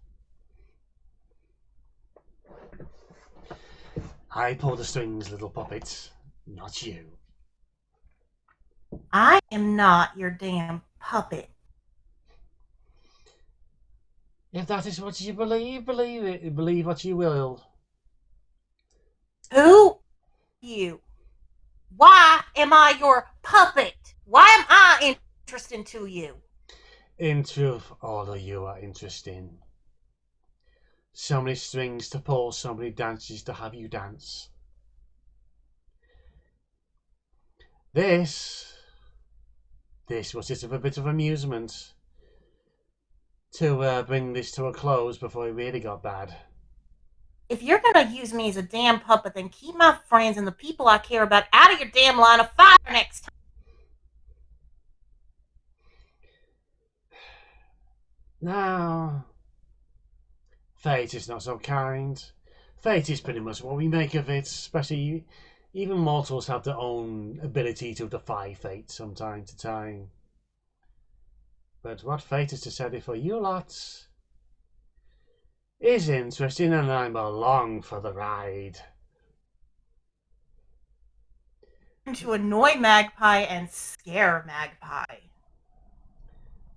Speaker 1: I pull the strings, little puppet, not you.
Speaker 7: I am not your damn puppet.
Speaker 1: If that is what you believe, believe it. Believe what you will.
Speaker 7: Who you? Why am I your puppet? Why am I interesting to you?
Speaker 1: In truth, all of you are interesting. So many strings to pull, so many dances to have you dance. This was just a bit of amusement to bring this to a close before it really got bad.
Speaker 7: If you're gonna use me as a damn puppet, then keep my friends and the people I care about out of your damn line of fire next time.
Speaker 1: Now, fate is not so kind. Fate is pretty much what we make of it, especially even mortals have their own ability to defy fate from time to time. But what fate has decided for you lots is interesting, and I'm along for the ride.
Speaker 7: To annoy Magpie and scare Magpie.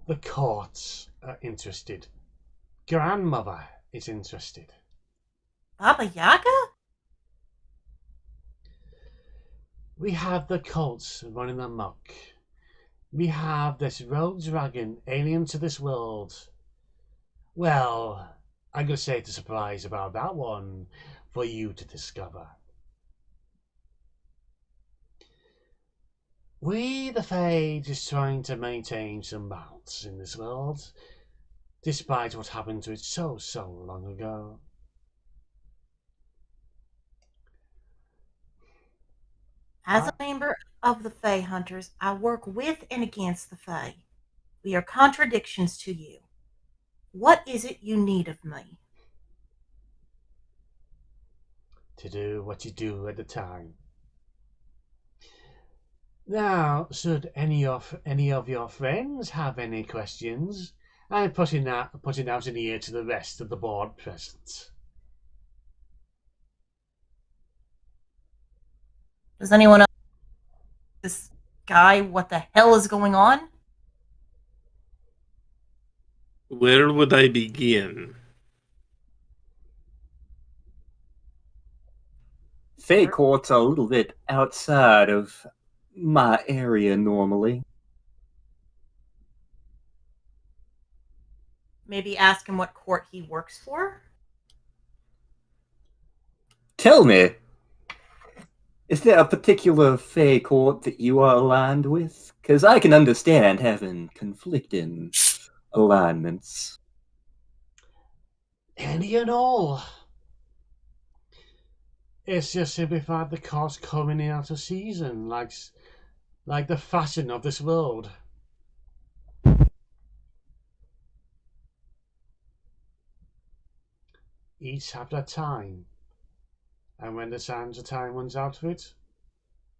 Speaker 1: The courts are interested. Grandmother is interested.
Speaker 7: Baba Yaga?
Speaker 1: We have the cults running amok. We have this rogue dragon alien to this world. Well, I'm going to save the surprise about that one for you to discover. We, the Fae, is trying to maintain some balance in this world, despite what happened to it so long ago.
Speaker 7: As a member of the Fae Hunters, I work with and against the Fae. We are contradictions to you. What is it you need of me?
Speaker 1: To do what you do at the time. Now, should any of your friends have any questions, I'm putting out an ear to the rest of the board present.
Speaker 7: Does anyone know this guy what the hell is going on?
Speaker 6: Where would I begin?
Speaker 2: Fae courts are a little bit outside of my area normally.
Speaker 7: Maybe ask him what court he works for?
Speaker 2: Tell me, is there a particular Fae court that you are aligned with? Because I can understand having conflicting alignments.
Speaker 1: Any and all. It's just simplified the cost coming in out of season, like the fashion of this world. Each have their time, and when the sands of time runs out of it,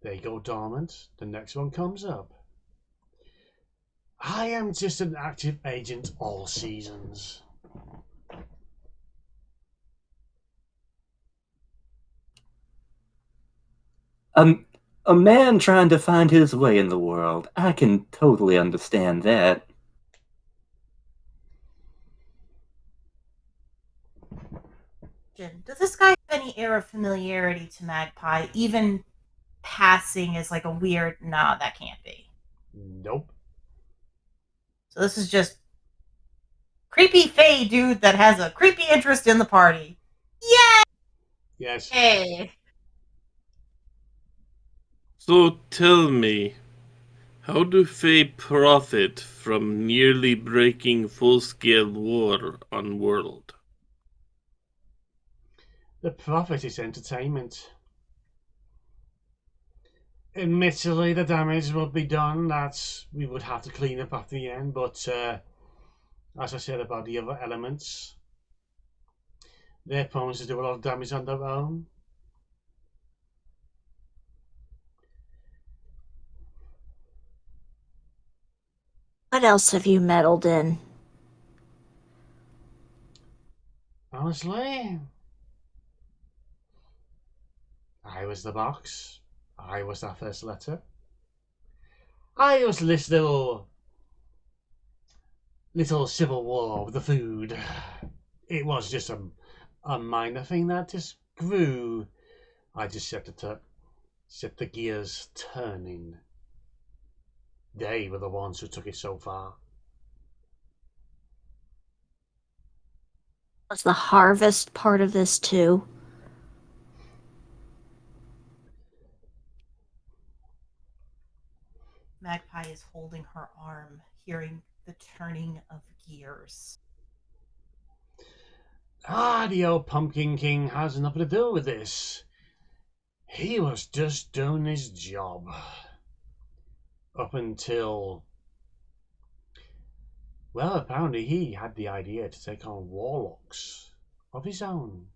Speaker 1: they go dormant, the next one comes up. I am just an active agent all seasons.
Speaker 2: A man trying to find his way in the world. I can totally understand that.
Speaker 7: Does this guy have any air of familiarity to Magpie, even passing as like a weird, nah, that can't be?
Speaker 1: Nope.
Speaker 7: So this is just creepy Fae dude that has a creepy interest in the party. Yay!
Speaker 1: Yes.
Speaker 7: Hey.
Speaker 6: So tell me, how do Fae profit from nearly breaking full-scale war on world?
Speaker 1: The profit is entertainment. Admittedly, the damage will be done. We would have to clean up after the end, but as I said about the other elements, They're prone to do a lot of damage on their own.
Speaker 5: What else have you meddled in?
Speaker 1: Honestly, I was the box. I was that first letter. I was this little civil war with the food. It was just a minor thing that just grew. I just set the gears turning. They were the ones who took it so far.
Speaker 5: Was the harvest part of this too?
Speaker 7: Magpie is holding her arm, hearing the turning of gears.
Speaker 1: The old Pumpkin King has nothing to do with this. He was just doing his job. Up until... Well, apparently he had the idea to take on warlocks of his own.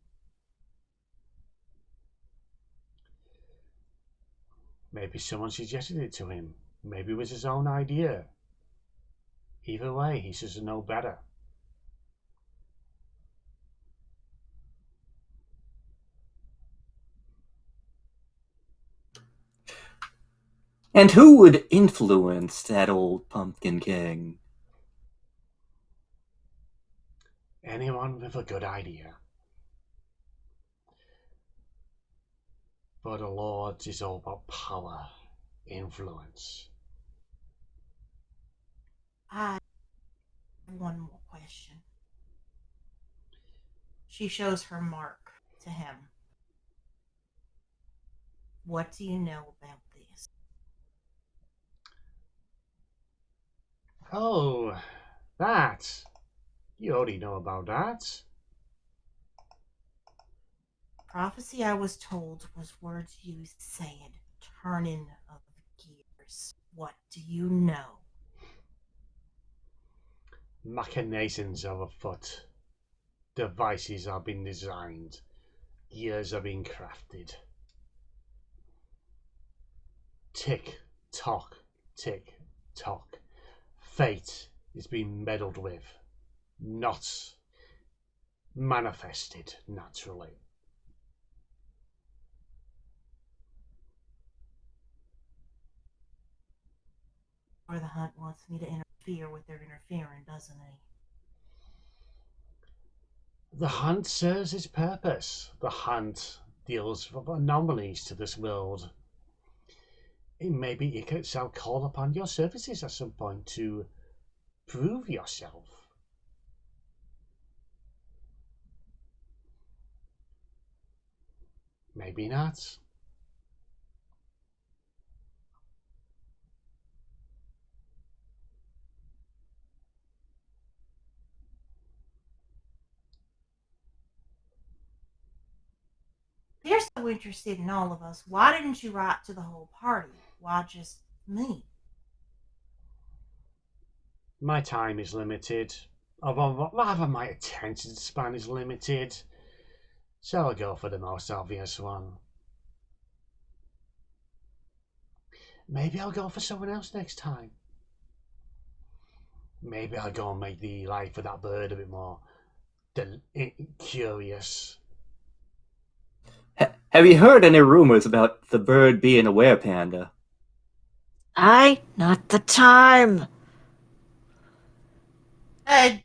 Speaker 1: Maybe someone suggested it to him. Maybe it was his own idea. Either way, he should know better.
Speaker 2: And who would influence that old Pumpkin King?
Speaker 1: Anyone with a good idea. But the Lords is all about power, influence.
Speaker 7: I have one more question. She shows her mark to him. What do you know about this?
Speaker 1: Oh, that. You already know about that.
Speaker 7: Prophecy I was told was words you said, turning of gears. What do you know?
Speaker 1: Machinations are afoot. Devices are being designed. Gears are being crafted. Tick, tock, tick, tock. Fate is being meddled with, not manifested naturally.
Speaker 7: Or the hunt wants me to interfere with their interfering, doesn't he?
Speaker 1: The hunt serves its purpose. The hunt deals with anomalies to this world. Maybe it shall call upon your services at some point to prove yourself. Maybe not.
Speaker 7: They're so interested in all of us. Why didn't you write to the whole party? Why just me?
Speaker 1: My time is limited. Or rather, my attention span is limited. So I'll go for the most obvious one. Maybe I'll go for someone else next time. Maybe I'll go and make the life of that bird a bit more curious.
Speaker 2: Have you heard any rumors about the bird being a werepanda?
Speaker 5: Not the time.
Speaker 7: I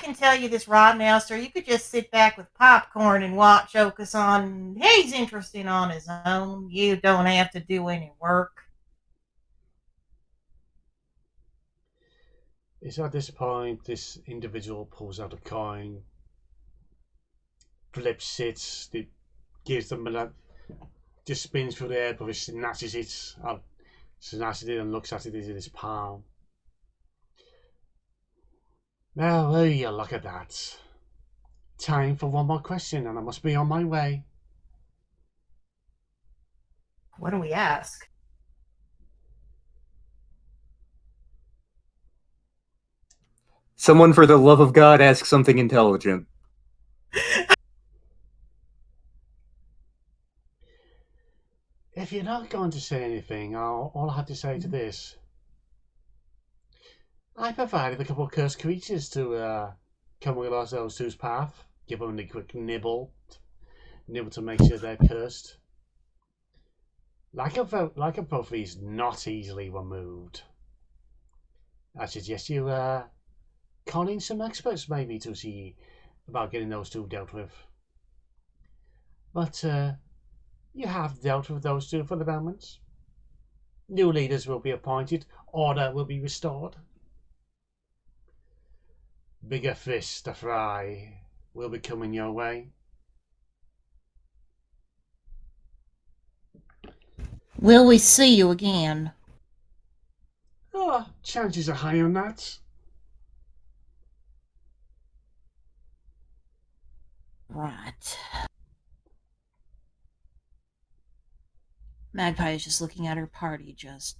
Speaker 7: can tell you this right now, sir. You could just sit back with popcorn and watch Okusan. He's interesting on his own. You don't have to do any work.
Speaker 1: It's at this point this individual pulls out a coin, flips it, gives them a just spins through the air, but he snatches it and looks at it in his palm. Well, will you look at that? Time for one more question, and I must be on my way.
Speaker 7: What do we ask?
Speaker 2: Someone, for the love of God, ask something intelligent.
Speaker 1: If you're not going to say anything, all I have to say to this. I provided a couple of cursed creatures to come across those two's path. Give them a quick nibble to make sure they're cursed. Like a puffy is not easily removed. I suggest you call in some experts maybe to see about getting those two dealt with. But you have dealt with those two for the moment. New leaders will be appointed. Order will be restored. Bigger fish to fry will be coming your way.
Speaker 3: Will we see you again?
Speaker 1: Oh, chances are high on that.
Speaker 3: Right. Magpie is just looking at her party, just...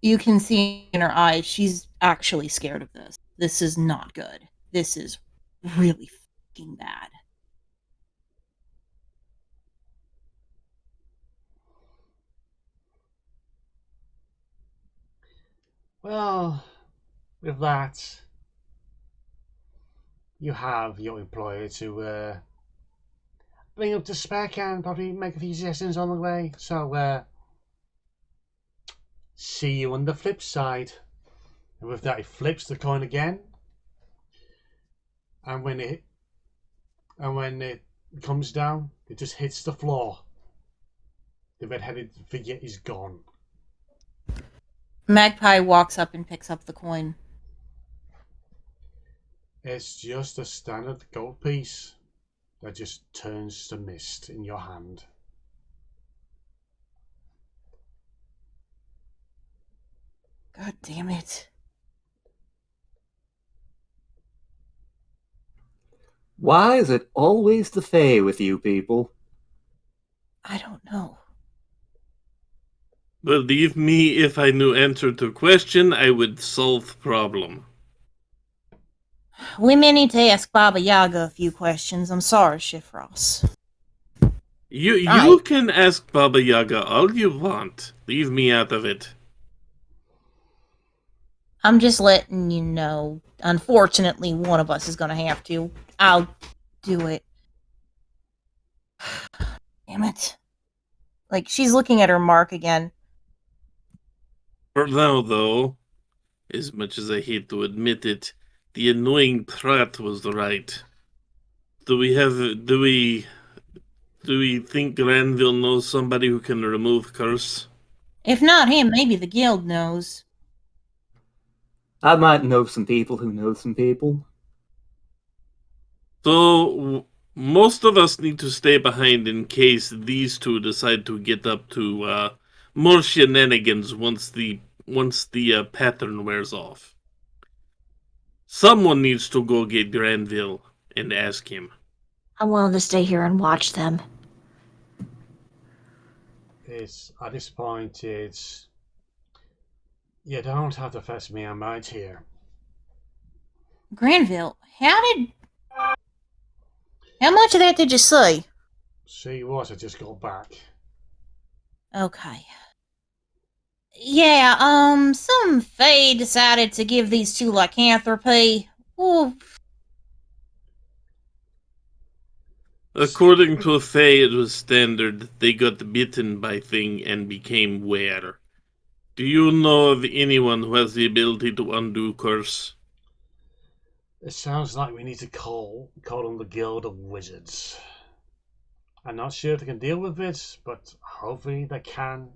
Speaker 3: You can see in her eyes, she's actually scared of this. This is not good. This is really fucking bad.
Speaker 1: Well, with that, you have your employer to bring up to spec and probably make a few suggestions on the way. So, see you on the flip side. And with that, he flips the coin again. And when it comes down, it just hits the floor. The red-headed figure is gone.
Speaker 3: Magpie walks up and picks up the coin.
Speaker 1: It's just a standard gold piece that just turns to mist in your hand.
Speaker 3: God damn it.
Speaker 2: Why is it always the Fae with you people?
Speaker 3: I don't know.
Speaker 6: Believe me, if I knew answer to question, I would solve problem.
Speaker 3: We may need to ask Baba Yaga a few questions. I'm sorry, Shifrost.
Speaker 6: You
Speaker 3: Right.
Speaker 6: can ask Baba Yaga all you want. Leave me out of it.
Speaker 3: I'm just letting you know. Unfortunately, one of us is gonna have to. I'll do it. Damn it. Like, she's looking at her mark again.
Speaker 6: For now, though, as much as I hate to admit it, the annoying Pratt was right. Do we think Granville knows somebody who can remove curse?
Speaker 3: If not him, maybe the guild knows.
Speaker 2: I might know some people who know some people.
Speaker 6: So most of us need to stay behind in case these two decide to get up to more shenanigans once the pattern wears off. Someone needs to go get Granville and ask him.
Speaker 5: I'm willing to stay here and watch them.
Speaker 1: At this point, you don't have to fetch me, I'm right here.
Speaker 3: Granville, how much of that did you see?
Speaker 1: See what? I just got back.
Speaker 3: Okay. Yeah, some Fae decided to give these two lycanthropy. Ooh,
Speaker 6: According to Faye, it was standard. They got bitten by thing and became were. Do you know of anyone who has the ability to undo curse?
Speaker 1: It sounds like we need to call on the Guild of Wizards. I'm not sure if they can deal with it, but hopefully they can.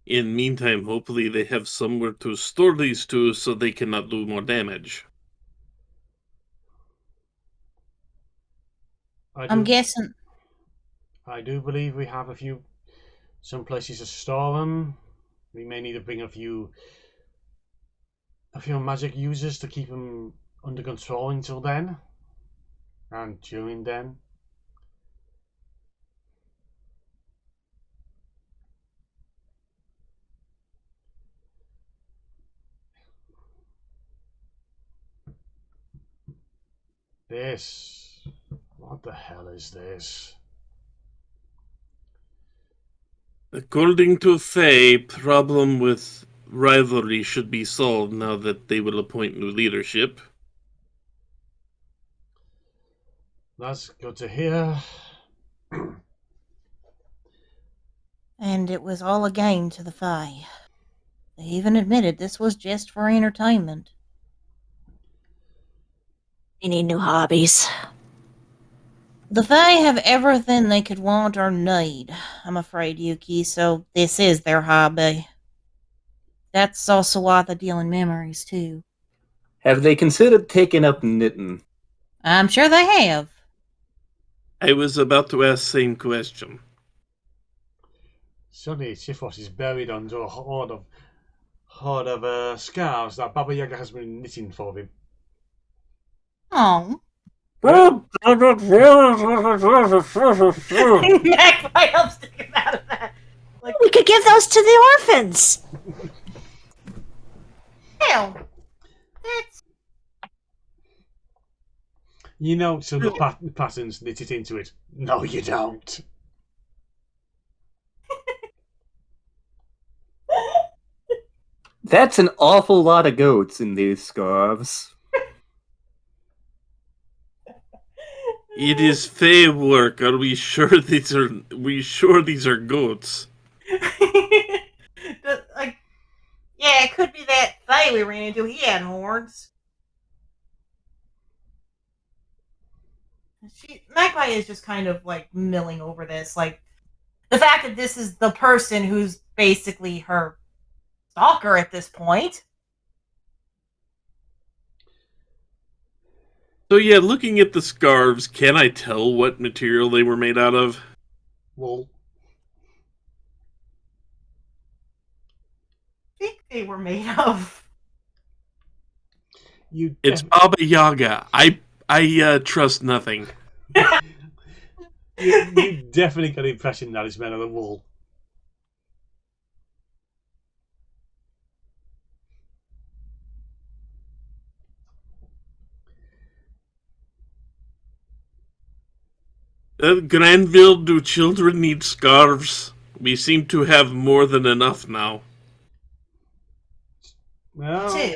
Speaker 6: In the meantime, hopefully they have somewhere to store these two so they cannot do more damage.
Speaker 3: I'm guessing.
Speaker 1: I do believe we have some places to store them. We may need to bring a few magic users to keep them under control until then, and during then. This. What the hell is this?
Speaker 6: According to Faye, problem with rivalry should be solved now that they will appoint new leadership.
Speaker 1: That's good to hear.
Speaker 3: And it was all a game to the Fae. They even admitted this was just for entertainment.
Speaker 5: We need new hobbies.
Speaker 3: The Fae have everything they could want or need, I'm afraid, Yuki, so this is their hobby. That's also why they deal in memories, too.
Speaker 2: Have they considered taking up knitting?
Speaker 3: I'm sure they have.
Speaker 6: I was about to ask same question.
Speaker 1: Suddenly, Chifos is buried under a hoard of scarves that Baba Yaga has been knitting for him.
Speaker 3: Oh.
Speaker 7: Magpie helps to get out of that. Like,
Speaker 5: We could give those to the orphans.
Speaker 7: hell, that's
Speaker 1: You know some of the patterns knitted into it. No, you don't.
Speaker 2: That's an awful lot of goats in these scarves.
Speaker 6: It is Faye work. Are we sure these are goats?
Speaker 7: like, yeah, it could be that Faye we ran into. He had horns. Magpie is just kind of like milling over this, like the fact that this is the person who's basically her stalker at this point.
Speaker 6: So yeah, looking at the scarves, can I tell what material they were made out of?
Speaker 1: Well,
Speaker 7: I think they were made of.
Speaker 6: It's Baba Yaga. I trust nothing.
Speaker 1: you definitely got the impression that it's made of the wool.
Speaker 6: Granville, do children need scarves? We seem to have more than enough now.
Speaker 1: Well,
Speaker 7: Two.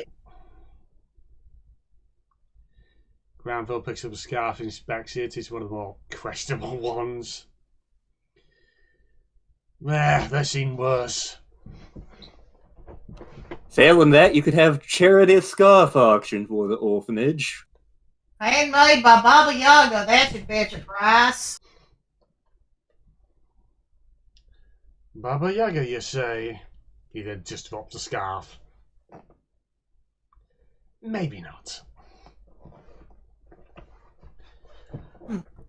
Speaker 1: Granville picks up a scarf, inspects it. It's one of the more questionable ones. They've seen worse.
Speaker 2: Failing that, you could have charity scarf auction for the orphanage.
Speaker 7: Handmade by Baba Yaga. That should fetch a price.
Speaker 1: Baba Yaga, you say? He then just drops a scarf. Maybe not.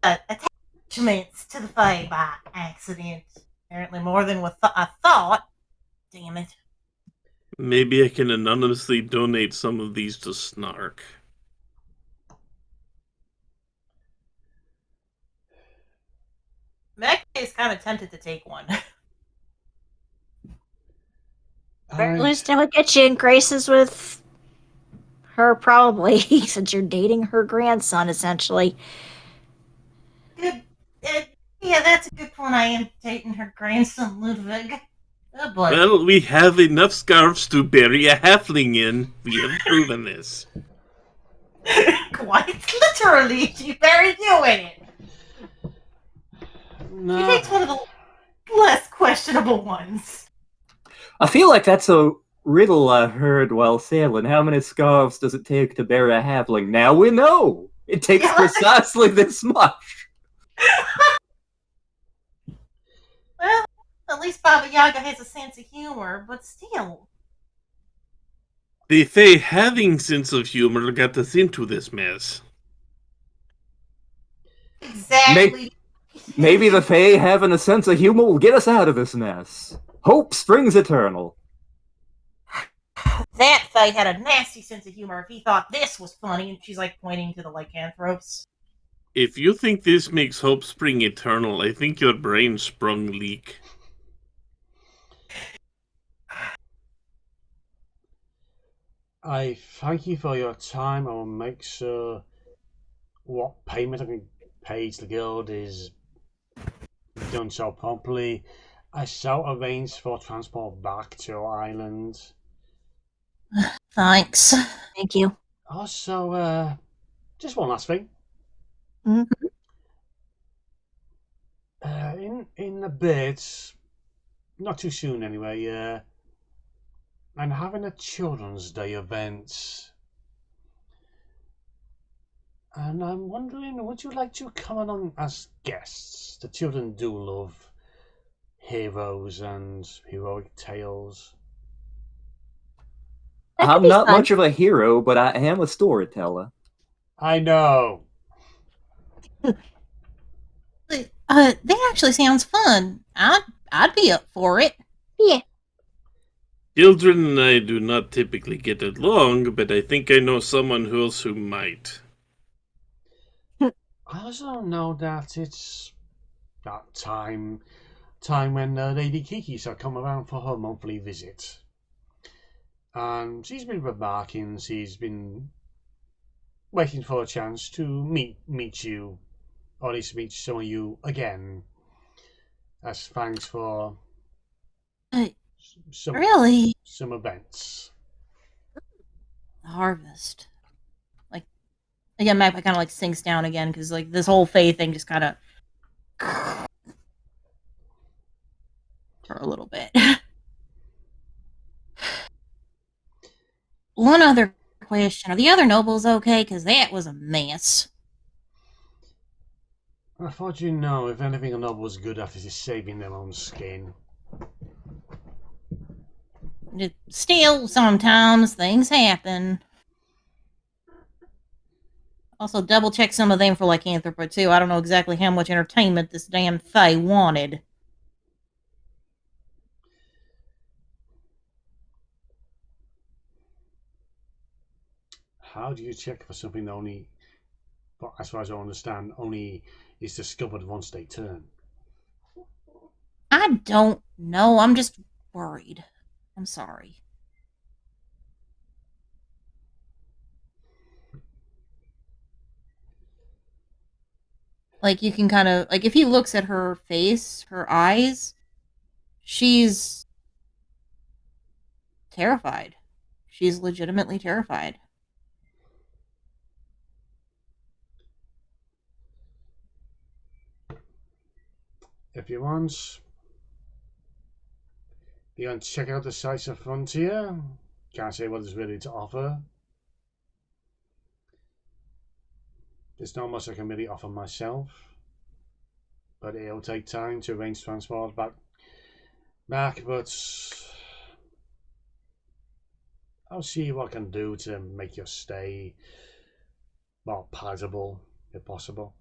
Speaker 7: Attachments to the Fae by accident. Apparently more than I thought. Damn it.
Speaker 6: Maybe I can anonymously donate some of these to Snark.
Speaker 7: Meg is kind of tempted to take one.
Speaker 5: At least it would get you in graces with her, probably, since you're dating her grandson, essentially.
Speaker 7: Good. Yeah, that's a good point. I am dating her grandson, Ludwig. Oh boy.
Speaker 6: Well, we have enough scarves to bury a halfling in. We have proven this.
Speaker 7: Quite literally, she buried you in it.
Speaker 1: No.
Speaker 7: She takes one of the less questionable ones.
Speaker 2: I feel like that's a riddle I heard while sailing. How many scarves does it take to bury a halfling? Now we know! It takes
Speaker 7: Yeah.
Speaker 2: precisely this much!
Speaker 7: Well, at least Baba Yaga has a sense of humor, but still.
Speaker 6: The Fae having sense of humor got us into this mess.
Speaker 7: Exactly.
Speaker 2: Maybe the Fae having a sense of humor will get us out of this mess. Hope springs eternal.
Speaker 7: That Fae had a nasty sense of humor if he thought this was funny, and she's like pointing to the lycanthropes.
Speaker 6: If you think this makes hope spring eternal, I think your brain sprung leak.
Speaker 1: I thank you for your time. I will make sure what payment I can pay to the guild is done so promptly. I shall arrange for transport back to Ireland.
Speaker 3: Thanks.
Speaker 5: Thank you.
Speaker 1: Also, just one last thing.
Speaker 5: Mhm.
Speaker 1: In a bit, not too soon anyway, I'm having a Children's Day event. And I'm wondering, would you like to come along as guests? The children do love heroes and heroic tales.
Speaker 5: That could
Speaker 2: I'm
Speaker 5: be
Speaker 2: not
Speaker 5: fun.
Speaker 2: much of a hero, but I am a storyteller.
Speaker 1: I know.
Speaker 3: That actually sounds fun. I'd be up for it.
Speaker 5: Yeah.
Speaker 6: Children and I do not typically get along, but I think I know someone else who might.
Speaker 1: I also know that it's that time when Lady Kiki shall come around for her monthly visit. And she's been remarking she's been waiting for a chance to meet you, or at least meet some of you again, as thanks for
Speaker 3: Uh,
Speaker 1: some
Speaker 3: Really?
Speaker 1: some events.
Speaker 3: Harvest. Like, again, Magpie kind of like sinks down again because like this whole Faye thing just kind of for a little bit. One other question: are the other nobles okay? Because that was a mess.
Speaker 1: I thought you know if anything a noble was good at is saving their own skin.
Speaker 3: Still, sometimes things happen. Also, double check some of them for lycanthropy too. I don't know exactly how much entertainment this damn Fae wanted.
Speaker 1: How do you check for something that only, as far as I understand, only is discovered once they turn?
Speaker 3: I don't know. I'm just worried. I'm sorry. Like, you can kind of, like, if he looks at her face, her eyes, she's terrified. She's legitimately terrified.
Speaker 1: If you want to check out the sights of Frontier, can't say what it's really to offer. There's not much I can really offer myself, but it'll take time to arrange transport back. But I'll see what I can do to make your stay more palatable, if possible.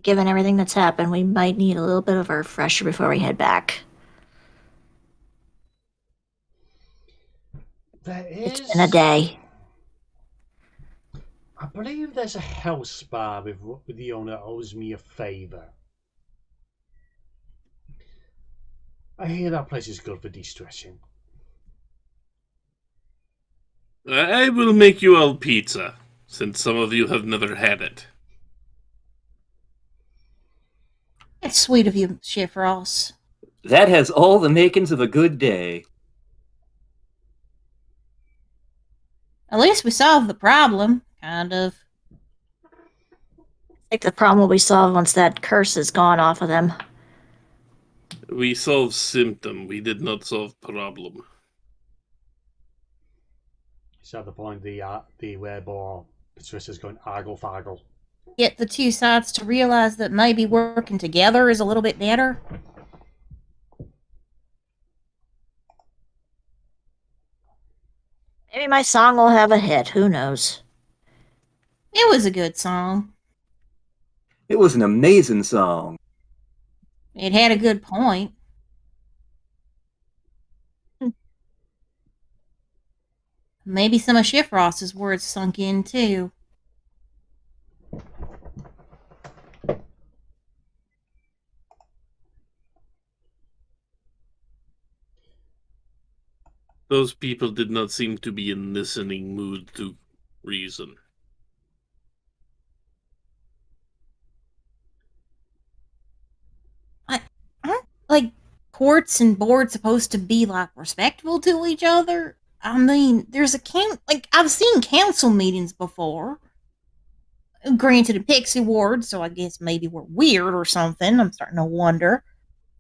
Speaker 5: Given everything that's happened, we might need a little bit of a refresher before we head back. It's been a day.
Speaker 1: I believe there's a house bar with the owner owes me a favour. I hear that place is good for de-stressing.
Speaker 6: I will make you all pizza, since some of you have never had it.
Speaker 3: That's sweet of you, Chef Ross.
Speaker 2: That has all the makings of a good day.
Speaker 3: At least we solved the problem, kind of.
Speaker 5: I think the problem will be solved once that curse is gone off of them.
Speaker 6: We solved symptom, we did not solve problem.
Speaker 1: Is that the point the whereby Patricia's going argle-fargle?
Speaker 3: Get the two sides to realize that maybe working together is a little bit better.
Speaker 5: Maybe my song will have a hit. Who knows?
Speaker 3: It was a good song.
Speaker 2: It was an amazing song.
Speaker 3: It had a good point. Maybe some of Chef Ross's words sunk in too.
Speaker 6: Those people did not seem to be in listening mood to reason.
Speaker 3: Aren't, like, courts and boards supposed to be, like, respectful to each other? I mean, there's a I've seen council meetings before. Granted, a pixie ward, so I guess maybe we're weird or something. I'm starting to wonder.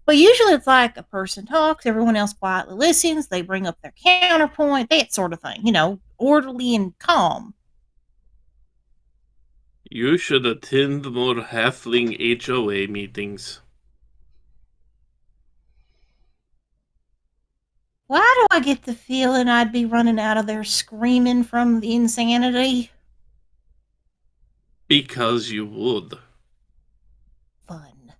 Speaker 3: But usually it's like a person talks, everyone else quietly listens, they bring up their counterpoint, that sort of thing. Orderly and calm.
Speaker 6: You should attend more halfling HOA meetings.
Speaker 3: Why do I get the feeling I'd be running out of there screaming from the insanity?
Speaker 6: Because you would.
Speaker 3: Fun.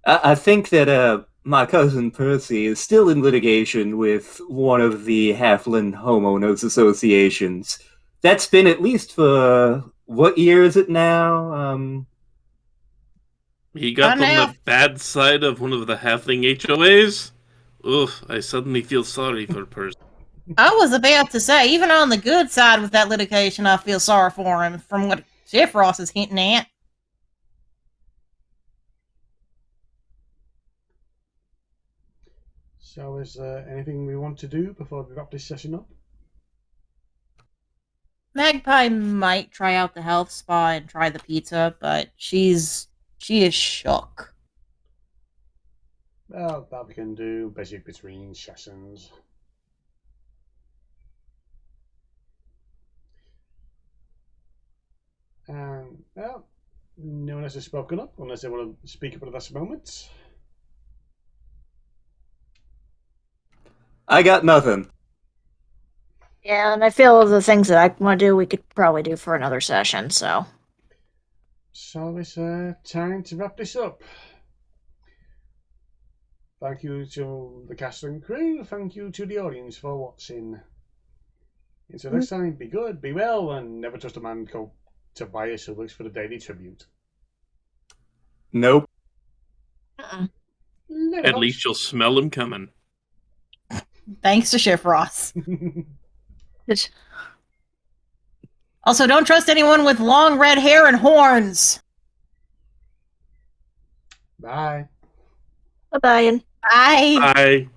Speaker 2: I think that my cousin Percy is still in litigation with one of the Halfling Homeowners Associations. That's been at least for, what year is it now?
Speaker 6: He got on
Speaker 3: now.
Speaker 6: the bad side of one of the halfling HOAs? Oof, I suddenly feel sorry for Percy.
Speaker 3: I was about to say, even on the good side with that litigation, I feel sorry for him, from what Jeff Ross is hinting at.
Speaker 1: So is there anything we want to do before we wrap this session up?
Speaker 3: Magpie might try out the health spa and try the pizza, but she is shook.
Speaker 1: Well, that we can do basic between sessions. Well, no one else has spoken up unless they want to speak up at this moment.
Speaker 2: I got nothing.
Speaker 5: Yeah, and I feel the things that I want to do, we could probably do for another session, so.
Speaker 1: So it's time to wrap this up. Thank you to the cast and crew. Thank you to the audience for watching. Until next time, be good, be well, and never trust a man called Tobias who looks for the Daily Tribute.
Speaker 2: Nope.
Speaker 1: Later,
Speaker 6: At
Speaker 1: folks.
Speaker 6: least you'll smell him coming.
Speaker 3: Thanks to Chef Ross. Also, don't trust anyone with long red hair and horns.
Speaker 1: Bye.
Speaker 5: Bye-bye.
Speaker 3: Bye.
Speaker 6: Bye.